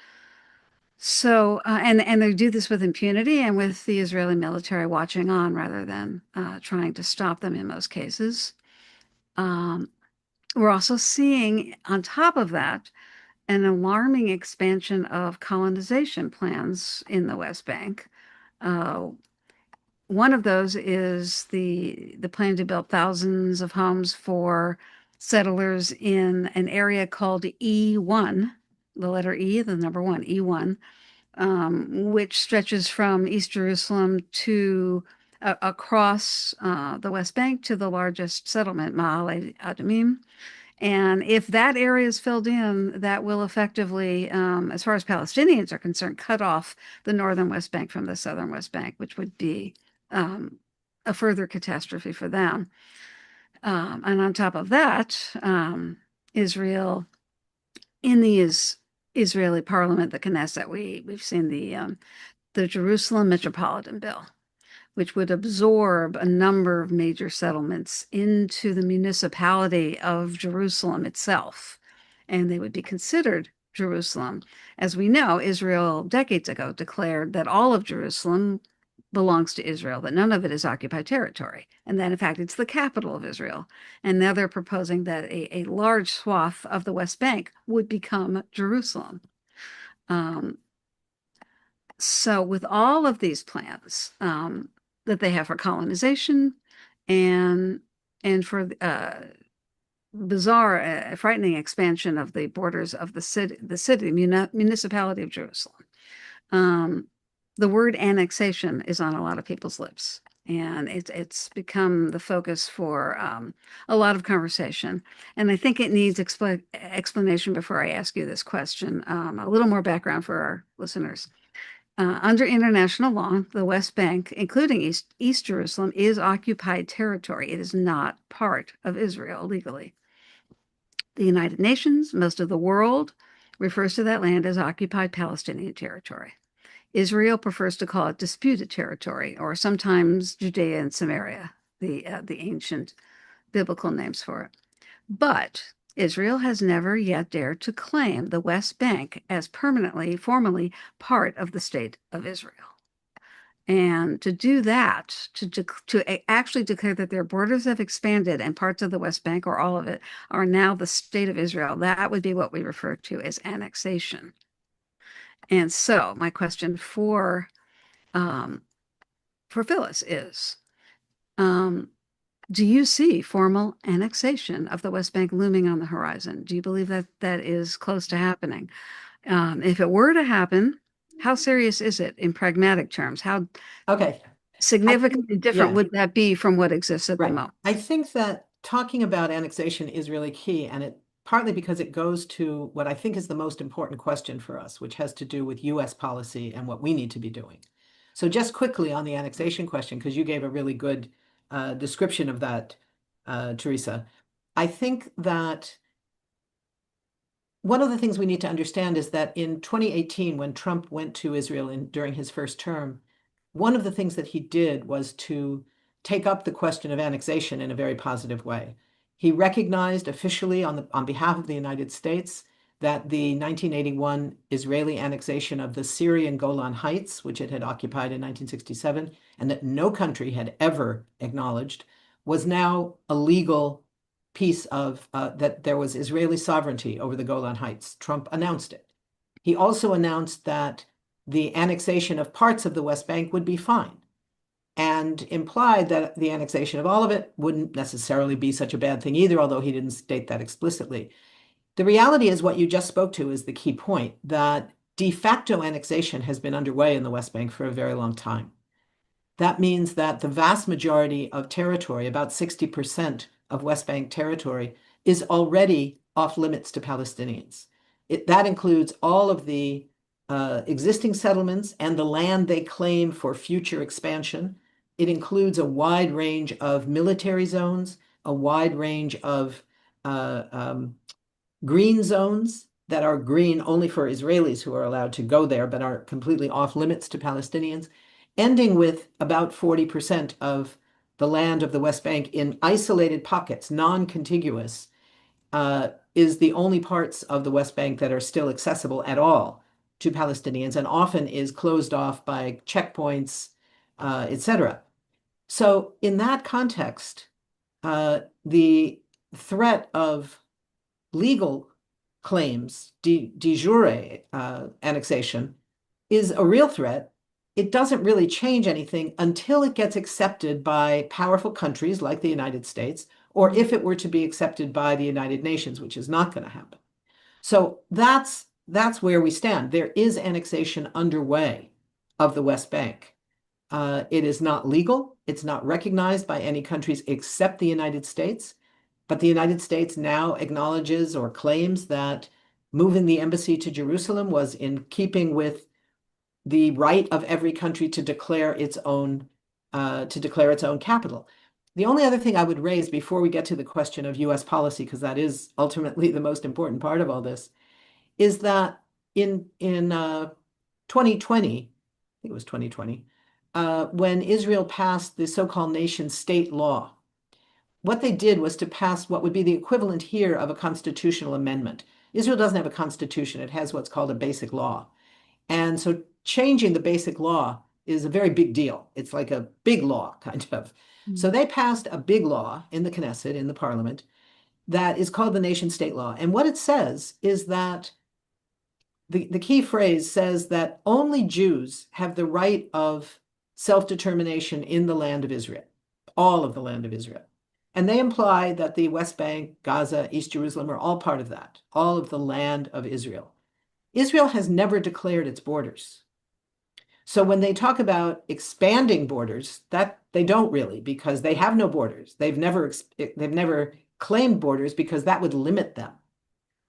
So, and they do this with impunity and with the Israeli military watching on rather than trying to stop them in most cases. We're also seeing, on top of that, an alarming expansion of colonization plans in the West Bank. One of those is the plan to build thousands of homes for settlers in an area called E1, the letter E, the number one, E1, which stretches from East Jerusalem to across the West Bank to the largest settlement, Ma'ale Adumim. And if that area is filled in, that will effectively, as far as Palestinians are concerned, cut off the northern West Bank from the southern West Bank, which would be a further catastrophe for them. And on top of that, Israel, in the Israeli parliament, the Knesset, we've seen the Jerusalem Metropolitan Bill, which would absorb a number of major settlements into the municipality of Jerusalem itself, and they would be considered Jerusalem. As we know, Israel decades ago declared that all of Jerusalem belongs to Israel, that none of it is occupied territory, and that in fact it's the capital of Israel. And now they're proposing that a large swath of the West Bank would become Jerusalem. So with all of these plans that they have for colonization and for bizarre, frightening expansion of the borders of the municipality of Jerusalem, the word annexation is on a lot of people's lips, and it's become the focus for a lot of conversation. And I think it needs explanation before I ask you this question. A little more background for our listeners. Under international law, the West Bank, including East Jerusalem, is occupied territory. It is not part of Israel legally. The United Nations, most of the world, refers to that land as occupied Palestinian territory. Israel prefers to call it disputed territory, or sometimes Judea and Samaria, the ancient biblical names for it. But Israel has never yet dared to claim the West Bank as formally part of the state of Israel. And to do that, to actually declare that their borders have expanded and parts of the West Bank, or all of it, are now the state of Israel, that would be what we refer to as annexation. And so my question for Phyllis is, do you see formal annexation of the West Bank looming on the horizon? Do you believe that that is close to happening? If it were to happen, how serious is it in pragmatic terms? How Okay. significantly different yeah. would that be from what exists at the Right. moment? I think that talking about annexation is really key, and it partly because it goes to what I think is the most important question for us, which has to do with US policy and what we need to be doing. So just quickly on the annexation question, because you gave a really good description of that, Teresa. I think that one of the things we need to understand is that in 2018, when Trump went to Israel during his first term, one of the things that he did was to take up the question of annexation in a very positive way. He recognized officially on behalf of the United States that the 1981 Israeli annexation of the Syrian Golan Heights, which it had occupied in 1967, and that no country had ever acknowledged, was now a legal piece of that there was Israeli sovereignty over the Golan Heights. Trump announced it. He also announced that the annexation of parts of the West Bank would be fine, and implied that the annexation of all of it wouldn't necessarily be such a bad thing either, although he didn't state that explicitly. The reality is what you just spoke to is the key point, that de facto annexation has been underway in the West Bank for a very long time. That means that the vast majority of territory, about 60% of West Bank territory, is already off limits to Palestinians. That includes all of the existing settlements and the land they claim for future expansion. It includes a wide range of military zones, a wide range of green zones that are green only for Israelis who are allowed to go there, but are completely off limits to Palestinians, ending with about 40% of the land of the West Bank in isolated pockets, non-contiguous, is the only parts of the West Bank that are still accessible at all to Palestinians, and often is closed off by checkpoints, etc. So in that context, the threat of legal claims, de jure annexation, is a real threat. It doesn't really change anything until it gets accepted by powerful countries like the United States, or if it were to be accepted by the United Nations, which is not going to happen. So that's where we stand. There is annexation underway of the West Bank. It is not legal. It's not recognized by any countries except the United States. But the United States now acknowledges or claims that moving the embassy to Jerusalem was in keeping with the right of every country to declare its own capital. The only other thing I would raise before we get to the question of U.S. policy, because that is ultimately the most important part of all this, is that in 2020, I think it was 2020, when Israel passed the so-called nation-state law, what they did was to pass what would be the equivalent here of a constitutional amendment. Israel doesn't have a constitution. It has what's called a basic law. And so changing the basic law is a very big deal. It's like a big law, kind of. So they passed a big law in the Knesset, in the parliament, that is called the nation-state law. And what it says is that the key phrase says that only Jews have the right of self-determination in the land of Israel, all of the land of Israel. And they imply that the West Bank, Gaza, East Jerusalem are all part of that, all of the land of Israel. Israel has never declared its borders. So when they talk about expanding borders, that they don't really, because they have no borders. They've never claimed borders because that would limit them.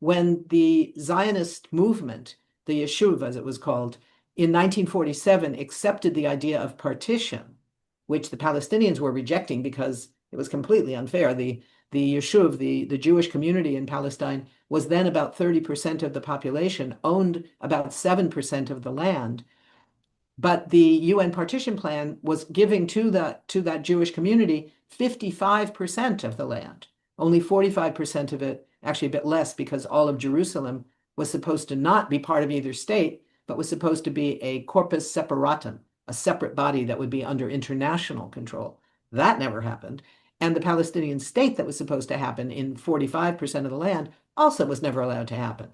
When the Zionist movement, the Yeshuv as it was called, in 1947 accepted the idea of partition, which the Palestinians were rejecting because it was completely unfair. The Yeshuv, the Jewish community in Palestine, was then about 30% of the population, owned about 7% of the land. But the UN partition plan was giving to that Jewish community 55% of the land, only 45% of it, actually a bit less, because all of Jerusalem was supposed to not be part of either state, but was supposed to be a corpus separatum, a separate body that would be under international control. That never happened. And the Palestinian state that was supposed to happen in 45% of the land also was never allowed to happen.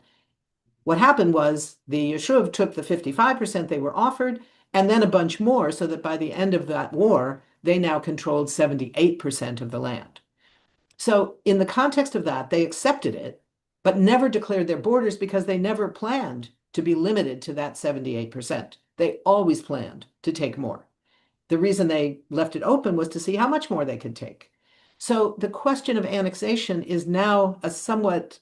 What happened was the Yeshuv took the 55% they were offered and then a bunch more, so that by the end of that war, they now controlled 78% of the land. So in the context of that, they accepted it, but never declared their borders because they never planned to be limited to that 78%. They always planned to take more. The reason they left it open was to see how much more they could take. So the question of annexation is now a somewhat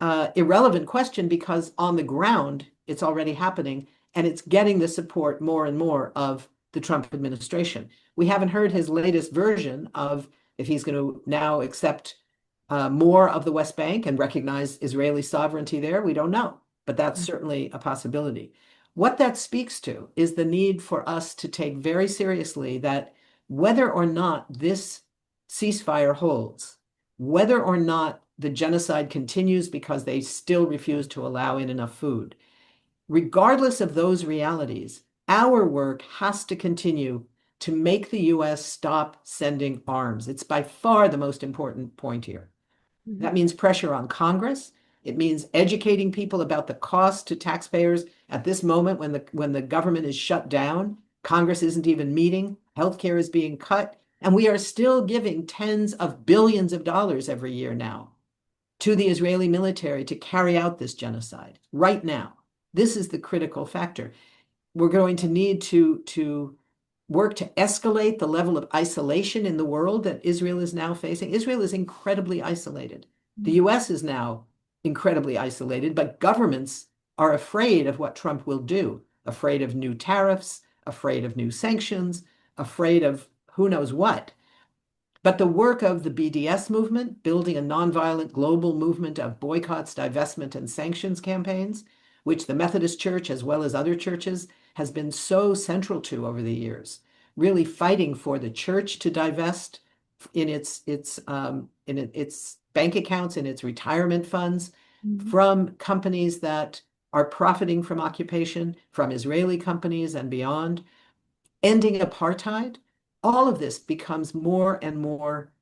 irrelevant question, because on the ground, it's already happening, and it's getting the support more and more of the Trump administration. We haven't heard his latest version of if he's going to now accept more of the West Bank and recognize Israeli sovereignty there. We don't know, but that's certainly a possibility. What that speaks to is the need for us to take very seriously that whether or not this ceasefire holds, whether or not the genocide continues because they still refuse to allow in enough food, regardless of those realities, our work has to continue to make the US stop sending arms. It's by far the most important point here. That means pressure on Congress. It means educating people about the cost to taxpayers at this moment when the government is shut down. Congress isn't even meeting. Healthcare is being cut. And we are still giving tens of billions of dollars every year now to the Israeli military to carry out this genocide right now. This is the critical factor. We're going to need to work to escalate the level of isolation in the world that Israel is now facing. Israel is incredibly isolated. The US is now incredibly isolated, but governments are afraid of what Trump will do, afraid of new tariffs, afraid of new sanctions, afraid of who knows what. But the work of the BDS movement, building a nonviolent global movement of boycotts, divestment, and sanctions campaigns, which the Methodist Church, as well as other churches, has been so central to over the years, really fighting for the church to divest in its bank accounts, in its retirement funds, from companies that are profiting from occupation, from Israeli companies and beyond, ending apartheid. All of this becomes more and more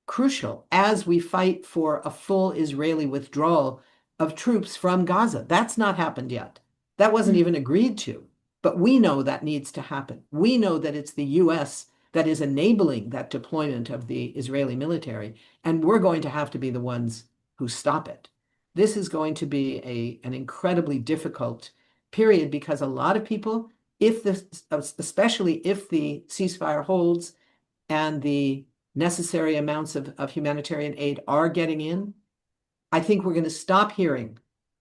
crucial as we fight for a full Israeli withdrawal of troops from Gaza. That's not happened yet. That wasn't even agreed to, but we know that needs to happen. We know that it's the US that is enabling that deployment of the Israeli military, and we're going to have to be the ones who stop it. This is going to be an incredibly difficult period because a lot of people, especially if the ceasefire holds and the necessary amounts of humanitarian aid are getting in, I think we're going to stop hearing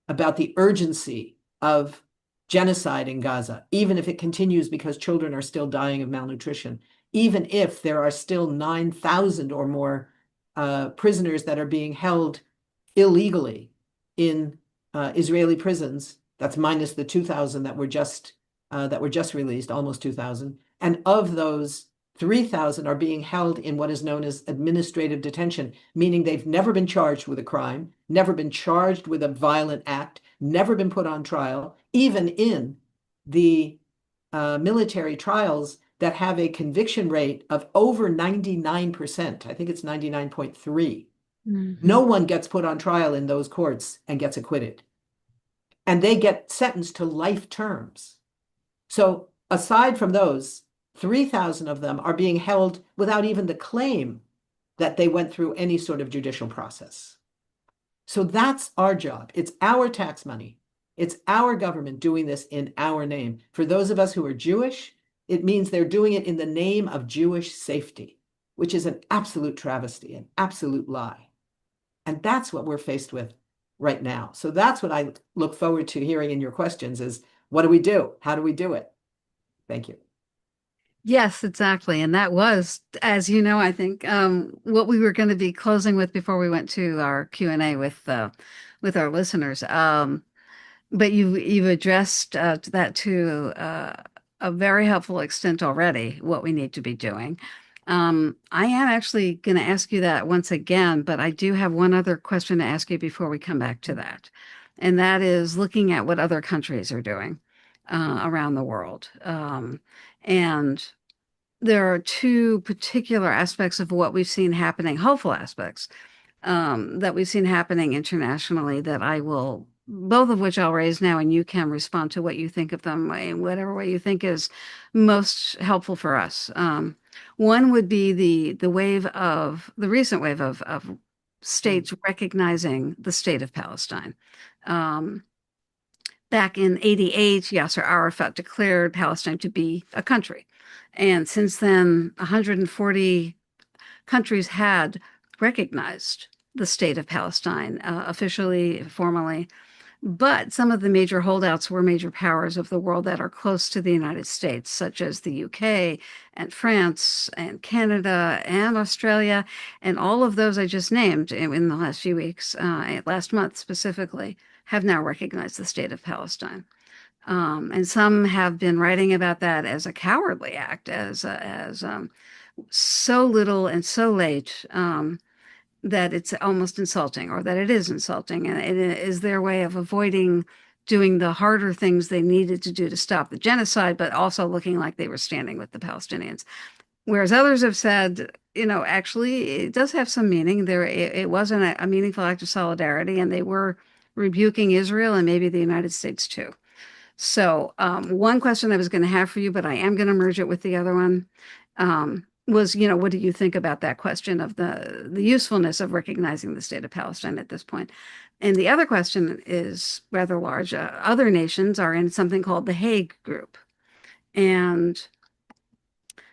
about the urgency of genocide in Gaza, even if it continues because children are still dying of malnutrition, even if there are still 9,000 or more prisoners that are being held illegally in Israeli prisons. That's minus the 2,000 that were just released, almost 2,000. And of those, 3,000 are being held in what is known as administrative detention, meaning they've never been charged with a crime, never been charged with a violent act, never been put on trial, even in the military trials that have a conviction rate of over 99%. I think it's 99.3. No one gets put on trial in those courts and gets acquitted. And they get sentenced to life terms. So aside from those, 3,000 of them are being held without even the claim that they went through any sort of judicial process. So that's our job. It's our tax money. It's our government doing this in our name. For those of us who are Jewish, it means they're doing it in the name of Jewish safety, which is an absolute travesty, an absolute lie. And that's what we're faced with right now. So that's what I look forward to hearing in your questions is, what do we do? How do we do it? Thank you. Yes, exactly. And that was, as you know, I think what we were going to be closing with before we went to our Q&A with our listeners. But you've addressed that to a very helpful extent already, what we need to be doing. I am actually going to ask you that once again, but I do have one other question to ask you before we come back to that. And that is looking at what other countries are doing around the world. And there are two particular aspects of what we've seen happening, hopeful aspects, that we've seen happening internationally that both of which I'll raise now, and you can respond to what you think of them in whatever way you think is most helpful for us. One would be the recent wave of states recognizing the state of Palestine. Back in '88, Yasser Arafat declared Palestine to be a country. And since then, 140 countries had recognized the state of Palestine, officially, formally. But some of the major holdouts were major powers of the world that are close to the United States, such as the UK and France and Canada and Australia. And all of those I just named in the last few weeks, last month specifically, have now recognized the state of Palestine. And some have been writing about that as a cowardly act, as so little and so late. That it's almost insulting or that it is insulting. And it is their way of avoiding doing the harder things they needed to do to stop the genocide, but also looking like they were standing with the Palestinians. Whereas others have said, actually, it does have some meaning. It wasn't a meaningful act of solidarity, and they were rebuking Israel and maybe the United States too. So, one question I was going to have for you, but I am going to merge it with the other one, was, what do you think about that question of the usefulness of recognizing the state of Palestine at this point? And the other question is rather large. Other nations are in something called the Hague Group, and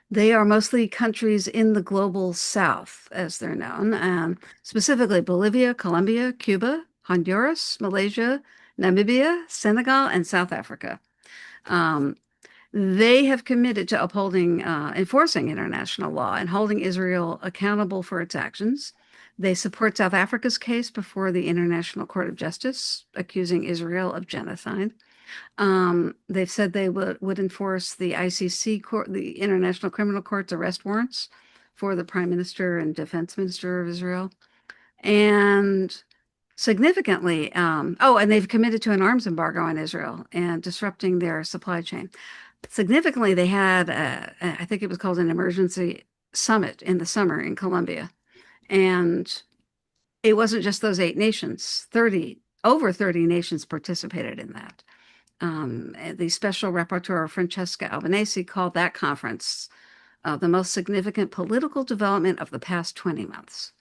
they are mostly countries in the global south, as they're known, specifically Bolivia, Colombia, Cuba, Honduras, Malaysia, Namibia, Senegal, and South Africa. They have committed to upholding, enforcing international law and holding Israel accountable for its actions. They support South Africa's case before the International Court of Justice, accusing Israel of genocide. They've said they would enforce the ICC court, the International Criminal Court's arrest warrants for the Prime Minister and Defense Minister of Israel. And significantly, and they've committed to an arms embargo on Israel and disrupting their supply chain. Significantly, they had, I think it was called an emergency summit in the summer in Colombia. And it wasn't just those 8 nations, over 30 nations participated in that. The special rapporteur, Francesca Albanese, called that conference the most significant political development of the past 20 months.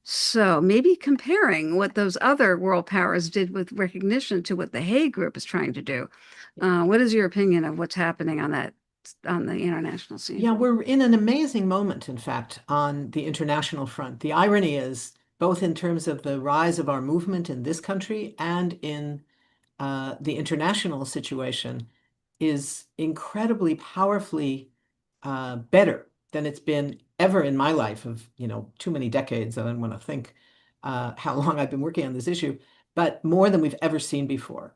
So maybe comparing what those other world powers did with recognition to what the Hague Group is trying to do. What is your opinion of what's happening on the international scene? Yeah, we're in an amazing moment, in fact, on the international front. The irony is, both in terms of the rise of our movement in this country and in the international situation, is incredibly powerfully better than it's been ever in my life of, too many decades. I don't want to think how long I've been working on this issue, but more than we've ever seen before.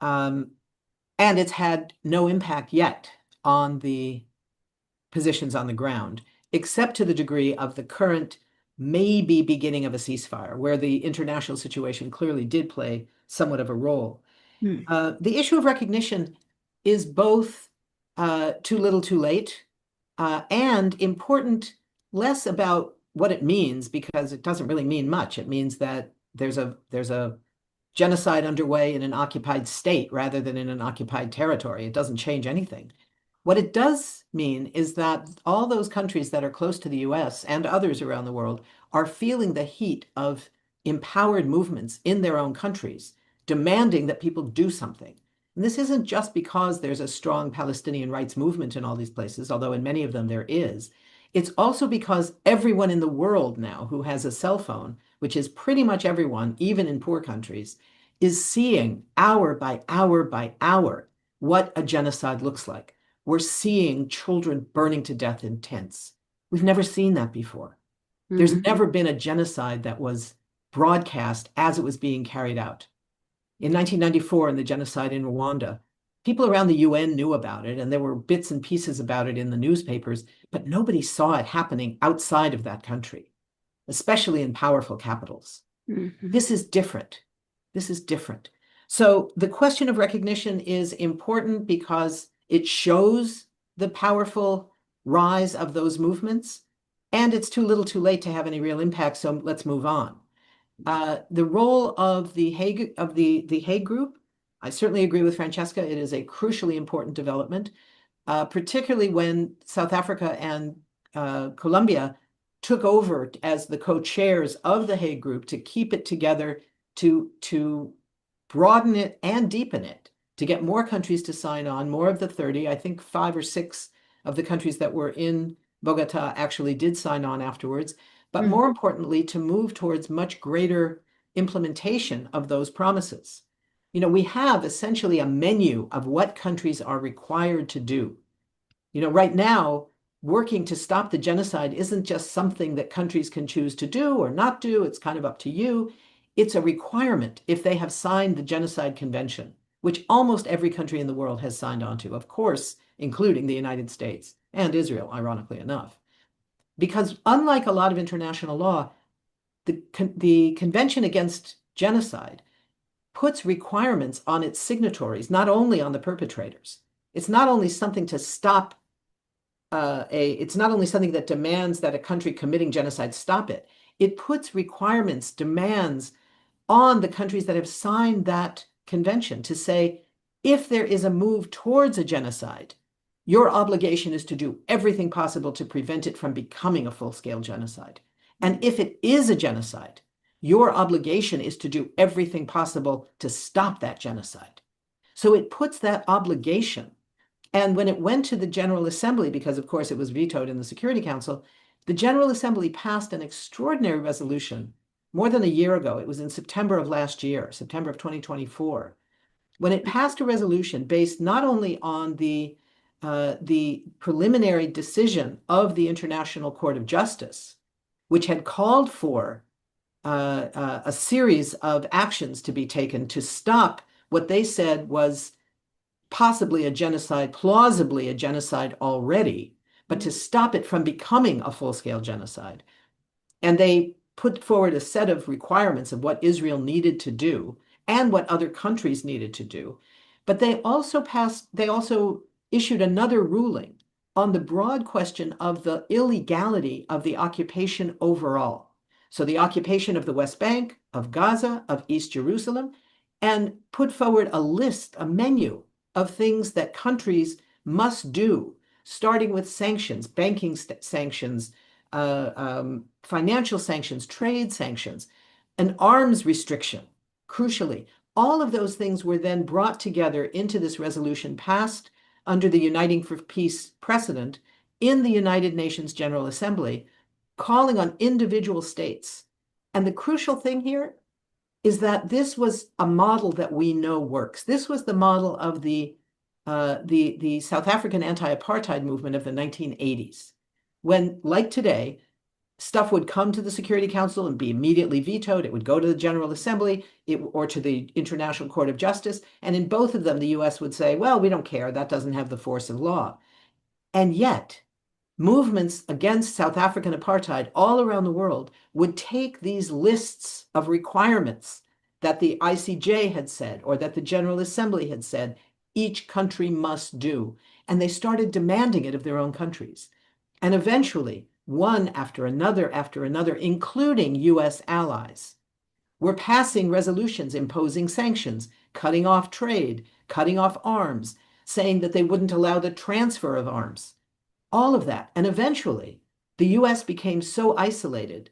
And it's had no impact yet on the positions on the ground, except to the degree of the current maybe beginning of a ceasefire, where the international situation clearly did play somewhat of a role. The issue of recognition is both too little, too late, and important less about what it means, because it doesn't really mean much. It means that there's a genocide underway in an occupied state rather than in an occupied territory. It doesn't change anything. What it does mean is that all those countries that are close to the US and others around the world are feeling the heat of empowered movements in their own countries, demanding that people do something. And this isn't just because there's a strong Palestinian rights movement in all these places, although in many of them there is. It's also because everyone in the world now who has a cell phone, which is pretty much everyone, even in poor countries, is seeing hour by hour by hour what a genocide looks like. We're seeing children burning to death in tents. We've never seen that before. There's never been a genocide that was broadcast as it was being carried out. In 1994, in the genocide in Rwanda, people around the UN knew about it, and there were bits and pieces about it in the newspapers, but nobody saw it happening outside of that country, especially in powerful capitals. This is different. This is different. So the question of recognition is important because it shows the powerful rise of those movements, and it's too little too late to have any real impact, so let's move on. The role of the Hague Group, I certainly agree with Francesca. It is a crucially important development, particularly when South Africa and Colombia took over as the co-chairs of the Hague Group to keep it together, to broaden it and deepen it, to get more countries to sign on, more of the 30. I think 5 or 6 of the countries that were in Bogota actually did sign on afterwards. But more importantly, to move towards much greater implementation of those promises. we have essentially a menu of what countries are required to do. Right now, working to stop the genocide isn't just something that countries can choose to do or not do. It's kind of up to you. It's a requirement if they have signed the Genocide Convention, which almost every country in the world has signed on to, of course, including the United States and Israel, ironically enough. Because unlike a lot of international law, the Convention Against Genocide puts requirements on its signatories, not only on the perpetrators. It's not only something to stop it's not only something that demands that a country committing genocide stop it. It puts requirements, demands on the countries that have signed that convention to say, if there is a move towards a genocide, your obligation is to do everything possible to prevent it from becoming a full-scale genocide. And if it is a genocide, your obligation is to do everything possible to stop that genocide. So it puts that obligation. And when it went to the General Assembly, because of course it was vetoed in the Security Council, the General Assembly passed an extraordinary resolution more than a year ago. It was in September of last year, September of 2024, when it passed a resolution based not only on the preliminary decision of the International Court of Justice, which had called for a series of actions to be taken to stop what they said was possibly a genocide, plausibly a genocide already, but to stop it from becoming a full-scale genocide. And they put forward a set of requirements of what Israel needed to do and what other countries needed to do. But they also issued another ruling on the broad question of the illegality of the occupation overall. So the occupation of the West Bank, of Gaza, of East Jerusalem, and put forward a list, a menu of things that countries must do, starting with sanctions, banking sanctions, financial sanctions, trade sanctions, an arms restriction, crucially. All of those things were then brought together into this resolution passed under the Uniting for Peace precedent in the United Nations General Assembly, calling on individual states. And the crucial thing here is that this was a model that we know works. This was the model of the South African anti-apartheid movement of the 1980s, when, like today, stuff would come to the Security Council and be immediately vetoed. It would go to the General Assembly or to the International Court of Justice. And in both of them, the US would say, well, we don't care. That doesn't have the force of law. And yet, movements against South African apartheid all around the world would take these lists of requirements that the ICJ had said or that the General Assembly had said each country must do, and they started demanding it of their own countries. And eventually, one after another, including US allies, were passing resolutions imposing sanctions, cutting off trade, cutting off arms, saying that they wouldn't allow the transfer of arms. All of that. And eventually, the US became so isolated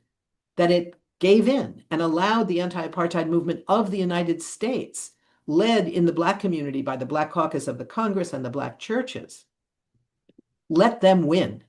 that it gave in and allowed the anti-apartheid movement of the United States, led in the Black community by the Black Caucus of the Congress and the Black churches, let them win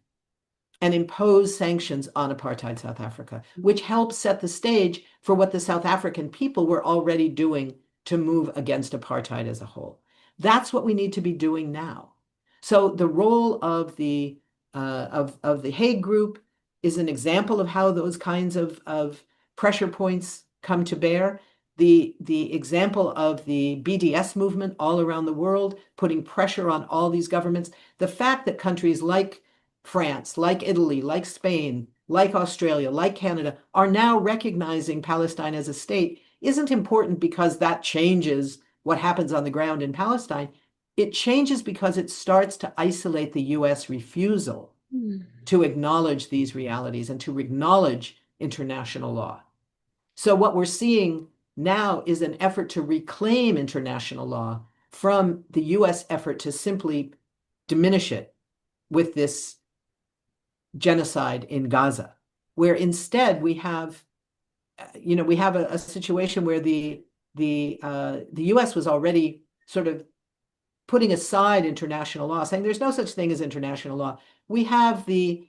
and impose sanctions on apartheid South Africa, which helped set the stage for what the South African people were already doing to move against apartheid as a whole. That's what we need to be doing now. So the role of the Hague Group is an example of how those kinds of pressure points come to bear. The example of the BDS movement all around the world, putting pressure on all these governments. The fact that countries like France, like Italy, like Spain, like Australia, like Canada, are now recognizing Palestine as a state isn't important because that changes what happens on the ground in Palestine. It changes because it starts to isolate the US refusal to acknowledge these realities and to acknowledge international law. So what we're seeing now is an effort to reclaim international law from the US effort to simply diminish it with this genocide in Gaza, where instead we have, a situation where the US was already sort of putting aside international law, saying there's no such thing as international law. We have the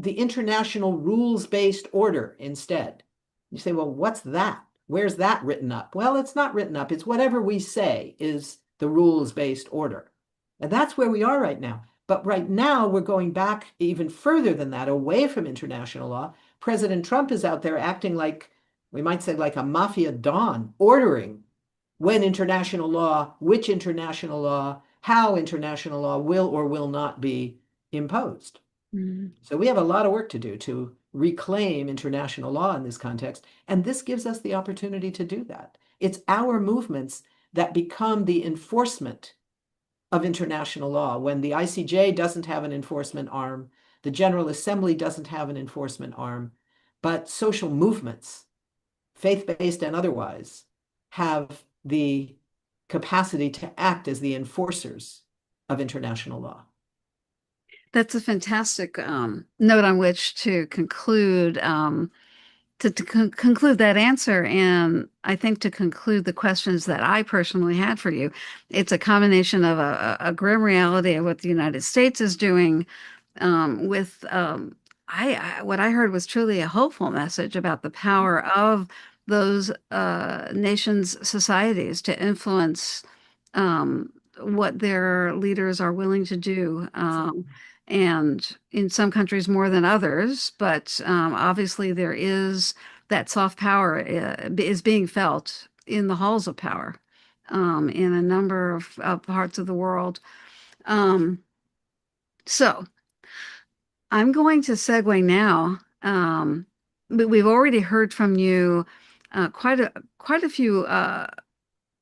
international rules-based order instead. You say, well, what's that? Where's that written up? Well, it's not written up. It's whatever we say is the rules-based order. And that's where we are right now. But right now, we're going back even further than that, away from international law. President Trump is out there acting like, we might say, like a mafia don, ordering when international law, which international law, how international law will or will not be imposed. Mhm. So we have a lot of work to do to reclaim international law in this context, and this gives us the opportunity to do that. It's our movements that become the enforcement of international law. When the ICJ doesn't have an enforcement arm, the General Assembly doesn't have an enforcement arm, but social movements, faith-based and otherwise, have the capacity to act as the enforcers of international law. That's a fantastic note on which to conclude conclude that answer, and I think to conclude the questions that I personally had for you. It's a combination of a grim reality of what the United States is doing with what I heard was truly a hopeful message about the power of those nations' societies to influence what their leaders are willing to do. And in some countries more than others, but obviously there is that soft power is being felt in the halls of power in a number of parts of the world. Um, so I'm going to segue now. But we've already heard from you quite a few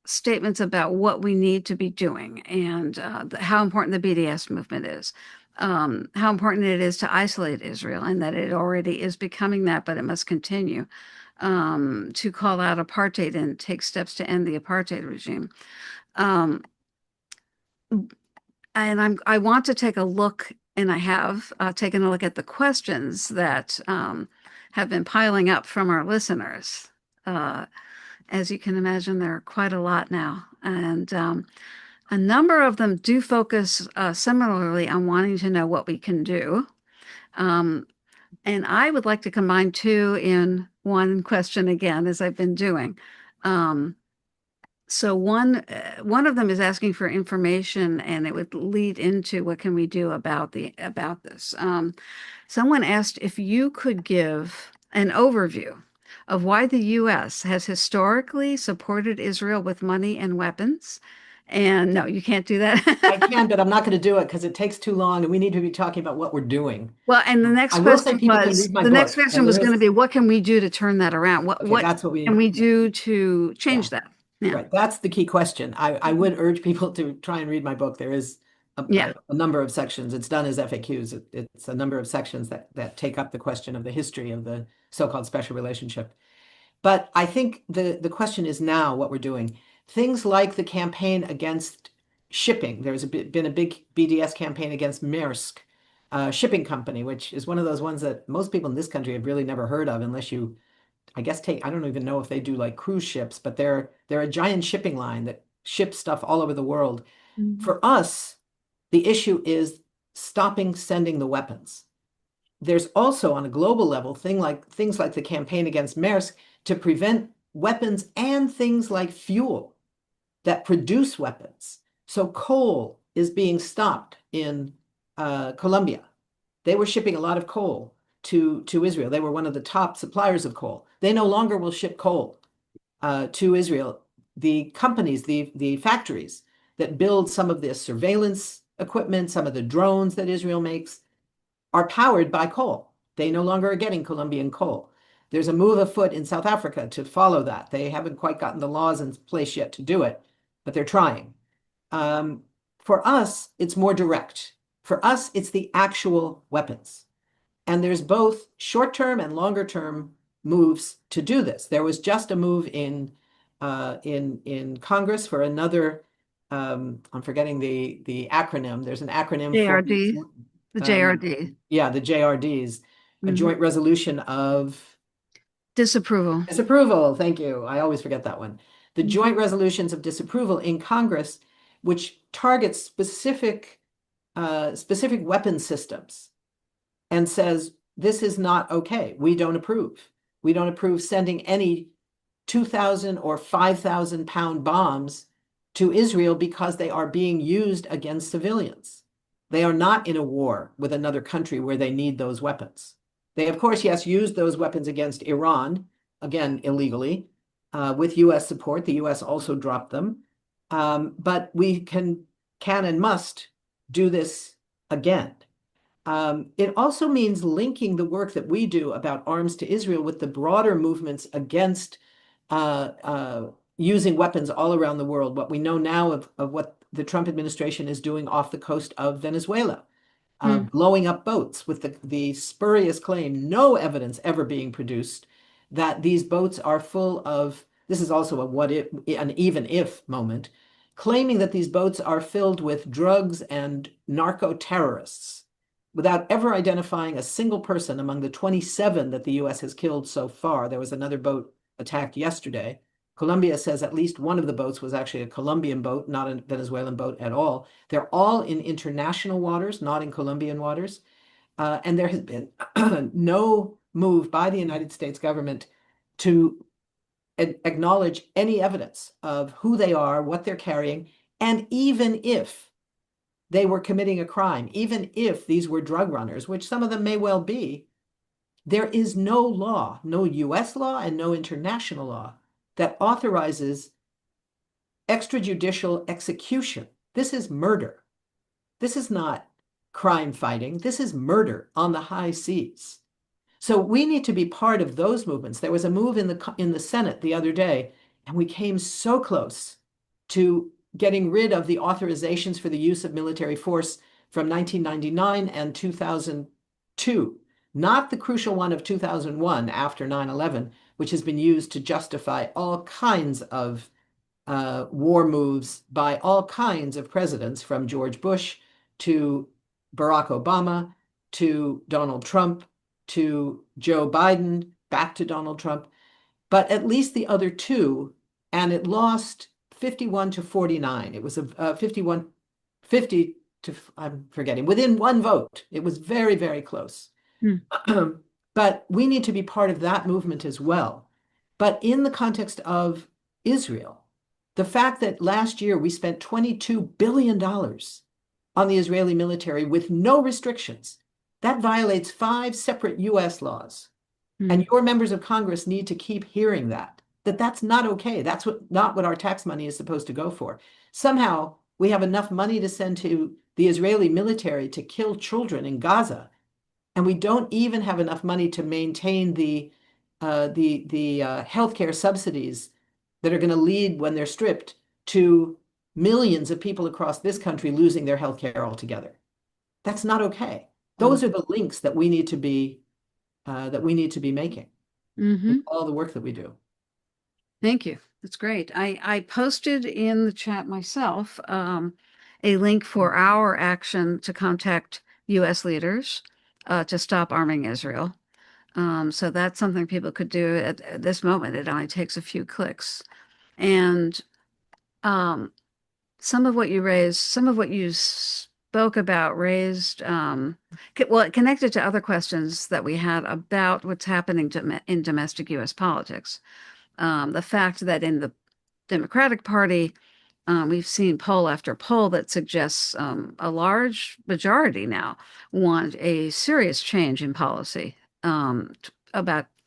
statements about what we need to be doing and how important the BDS movement is, how important it is to isolate Israel, and that it already is becoming that, but it must continue to call out apartheid and take steps to end the apartheid regime. And I want to take a look, and I have taken a look at the questions that have been piling up from our listeners. As you can imagine, there are quite a lot now. And a number of them do focus similarly on wanting to know what we can do. And I would like to combine two in one question again, as I've been doing. So one of them is asking for information, and it would lead into what can we do about this. Someone asked if you could give an overview of why the U.S. has historically supported Israel with money and weapons. And no, you can't do that. I can, but I'm not going to do it because it takes too long, and we need to be talking about what we're doing. Well, and I will say people can read my the book, next question and was there going to is be, what can we do to turn that around? okay, What that's what we can we do to change that? Yeah. right. That's the key question. I would urge people to try and read my book. There is Yeah. a number of sections. It's done as FAQs. It's a number of sections that take up the question of the history of the so-called special relationship. But I think the question is now what we're doing. Things like the campaign against shipping. There's been a big BDS campaign against Maersk, shipping company, which is one of those ones that most people in this country have really never heard of unless you, I guess, I don't even know if they do like cruise ships, but they're a giant shipping line that ships stuff all over the world. Mhm. For us, the issue is stopping sending the weapons. There's also on a global level things like the campaign against Maersk to prevent weapons and things like fuel that produce weapons. So coal is being stopped in Colombia. They were shipping a lot of coal to Israel. They were one of the top suppliers of coal. They no longer will ship coal to Israel. The companies, the factories that build some of this surveillance equipment, some of the drones that Israel makes, are powered by coal. They no longer are getting Colombian coal. There's a move afoot in South Africa to follow that. They haven't quite gotten the laws in place yet to do it, but they're trying. For us, it's more direct. For us, it's the actual weapons. And there's both short-term and longer-term moves to do this. There was just a move in Congress for another. I'm forgetting the acronym. There's an acronym for JRD, the JRD. yeah, the JRDs, a Mhm. joint resolution of Disapproval. disapproval. Thank you. I always forget that one. The Mhm. joint resolutions of disapproval in Congress, which targets specific weapon systems and says, this is not okay. We don't approve. We don't approve sending any 2,000 or 5,000 pound bombs to Israel because they are being used against civilians. They are not in a war with another country where they need those weapons. They, of course, yes, used those weapons against Iran, again, illegally, with US support. The US also dropped them. But we can and must do this again. It also means linking the work that we do about arms to Israel with the broader movements against using weapons all around the world. What we know now of what the Trump administration is doing off the coast of Venezuela, blowing up boats with the spurious claim, no evidence ever being produced, that these boats are full of, this is also a what if, an even if moment, claiming that these boats are filled with drugs and narco-terrorists, without ever identifying a single person among the 27 that the US has killed so far. There was another boat attacked yesterday. Colombia says at least one of the boats was actually a Colombian boat, not a Venezuelan boat at all. They're all in international waters, not in Colombian waters. And there has been no move by the United States government to acknowledge any evidence of who they are, what they're carrying, and even if they were committing a crime, even if these were drug runners, which some of them may well be, there is no law, no US law and no international law that authorizes extrajudicial execution. This is murder. This is not crime fighting. This is murder on the high seas. So we need to be part of those movements. There was a move in the Senate the other day, and we came so close to getting rid of the authorizations for the use of military force from 1999 and 2002, not the crucial one of 2001 after 9/11, which has been used to justify all kinds of war moves by all kinds of presidents, from George Bush to Barack Obama to Donald Trump to Joe Biden, back to Donald Trump. But at least the other two, and it lost 51 to 49. It was a 50 to, I'm forgetting, within one vote. It was very, very close. But we need to be part of that movement as well. But in the context of Israel, the fact that last year we spent $22 billion on the Israeli military with no restrictions, that violates 5 separate US laws. And your members of Congress need to keep hearing that that's not okay. That's not what our tax money is supposed to go for. Somehow we have enough money to send to the Israeli military to kill children in Gaza, and we don't even have enough money to maintain the healthcare subsidies that are going to lead, when they're stripped, to millions of people across this country losing their healthcare altogether. That's not okay. Those are the links that we need to be making with all the work that we do. Thank you. That's great. I posted in the chat myself a link for our action to contact U.S. leaders to stop arming Israel. So that's something people could do at this moment. It only takes a few clicks. And some of what you spoke about raised, well, it connected to other questions that we had about what's happening in domestic U.S. politics. The fact that in the Democratic Party, we've seen poll after poll that suggests a large majority now want a serious change in policy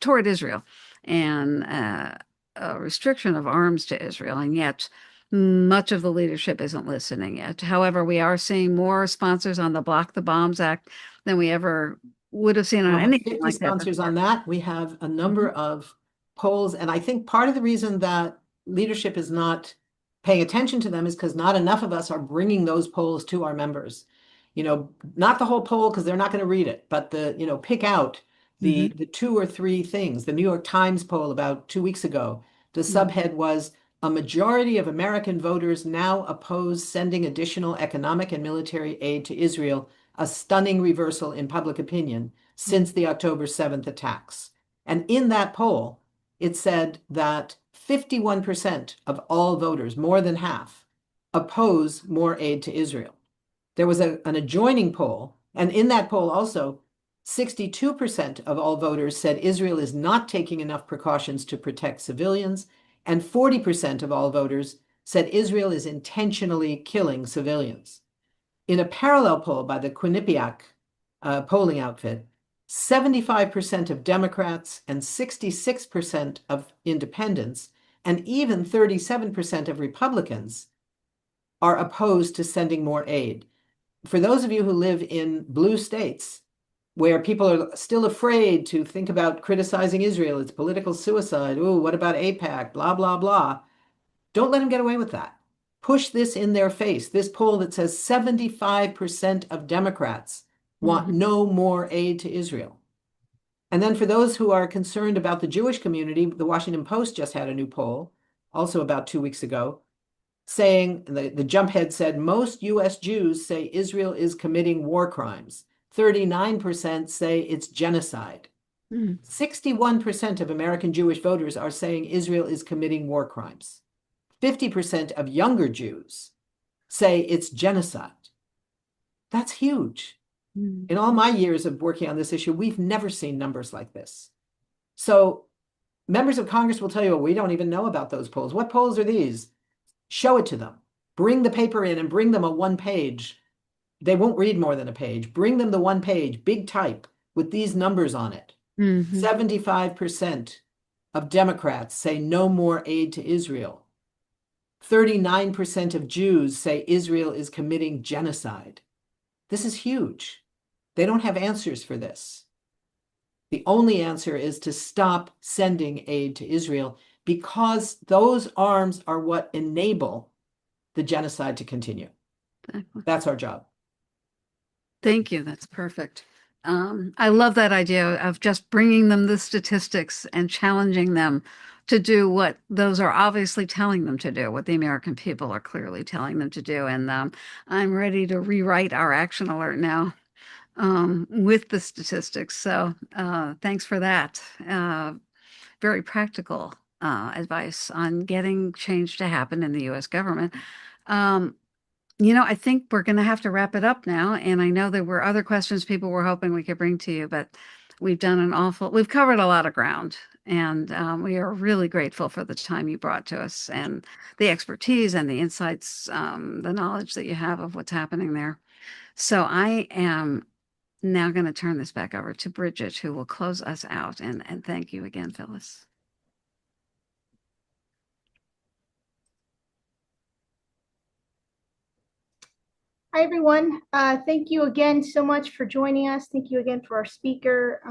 toward Israel and a restriction of arms to Israel, and yet much of the leadership isn't listening yet. However, we are seeing more sponsors on the Block the Bombs Act than we ever would have seen on anything 50 like that sponsors before. on that. We have a number of polls, and I think part of the reason that leadership is not paying attention to them is because not enough of us are bringing those polls to our members. Not the whole poll, because they're not going to read it, but pick out the 2 or 3 things. The New York Times poll about 2 weeks ago, the subhead was, "A majority of American voters now oppose sending additional economic and military aid to Israel, a stunning reversal in public opinion since the October 7th attacks." And in that poll, it said that 51% of all voters, more than half, oppose more aid to Israel. There was an adjoining poll, and in that poll also, 62% of all voters said Israel is not taking enough precautions to protect civilians, and 40% of all voters said Israel is intentionally killing civilians. In a parallel poll by the Quinnipiac polling outfit, 75% of Democrats and 66% of independents, and even 37% of Republicans are opposed to sending more aid. For those of you who live in blue states, where people are still afraid to think about criticizing Israel, it's political suicide. Ooh, what about AIPAC? Blah, blah, blah. Don't let them get away with that. Push this in their face. This poll that says 75% of Democrats want no more aid to Israel. And then for those who are concerned about the Jewish community, the Washington Post just had a new poll, also about 2 weeks ago, saying, the jump head said, most US Jews say Israel is committing war crimes. 39% say it's genocide. 61% of American Jewish voters are saying Israel is committing war crimes. 50% of younger Jews say it's genocide. That's huge. In all my years of working on this issue, we've never seen numbers like this. So members of Congress will tell you, well, we don't even know about those polls. What polls are these? Show it to them. Bring the paper in and bring them a one page. They won't read more than a page. Bring them the one page, big type, with these numbers on it. 75% of Democrats say no more aid to Israel. 39% of Jews say Israel is committing genocide. This is huge. They don't have answers for this. The only answer is to stop sending aid to Israel, because those arms are what enable the genocide to continue. Exactly. That's our job. Thank you. That's perfect. I love that idea of just bringing them the statistics and challenging them to do what those are obviously telling them to do, what the American people are clearly telling them to do. And I'm ready to rewrite our action alert now with the statistics. So thanks for that. Very practical advice on getting change to happen in the U.S. government. I think we're going to have to wrap it up now. And I know there were other questions people were hoping we could bring to you, but we've covered a lot of ground. And we are really grateful for the time you brought to us and the expertise and the insights, the knowledge that you have of what's happening there. So I am now going to turn this back over to Bridget, who will close us out. And thank you again, Phyllis. Hi, everyone. Thank you again so much for joining us. Thank you again for our speaker.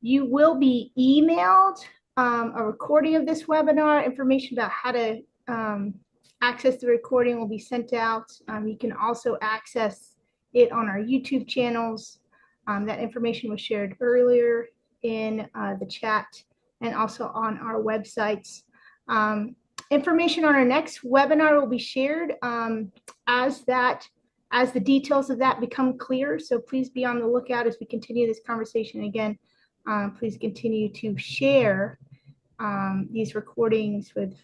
You will be emailed a recording of this webinar. Information about how to access the recording will be sent out. You can also access it on our YouTube channels. That information was shared earlier in the chat and also on our websites. Information on our next webinar will be shared as the details of that become clear. So please be on the lookout as we continue this conversation. Again, please continue to share these recordings with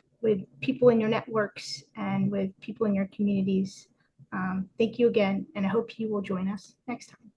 people in your networks and with people in your communities. Thank you again, and I hope you will join us next time.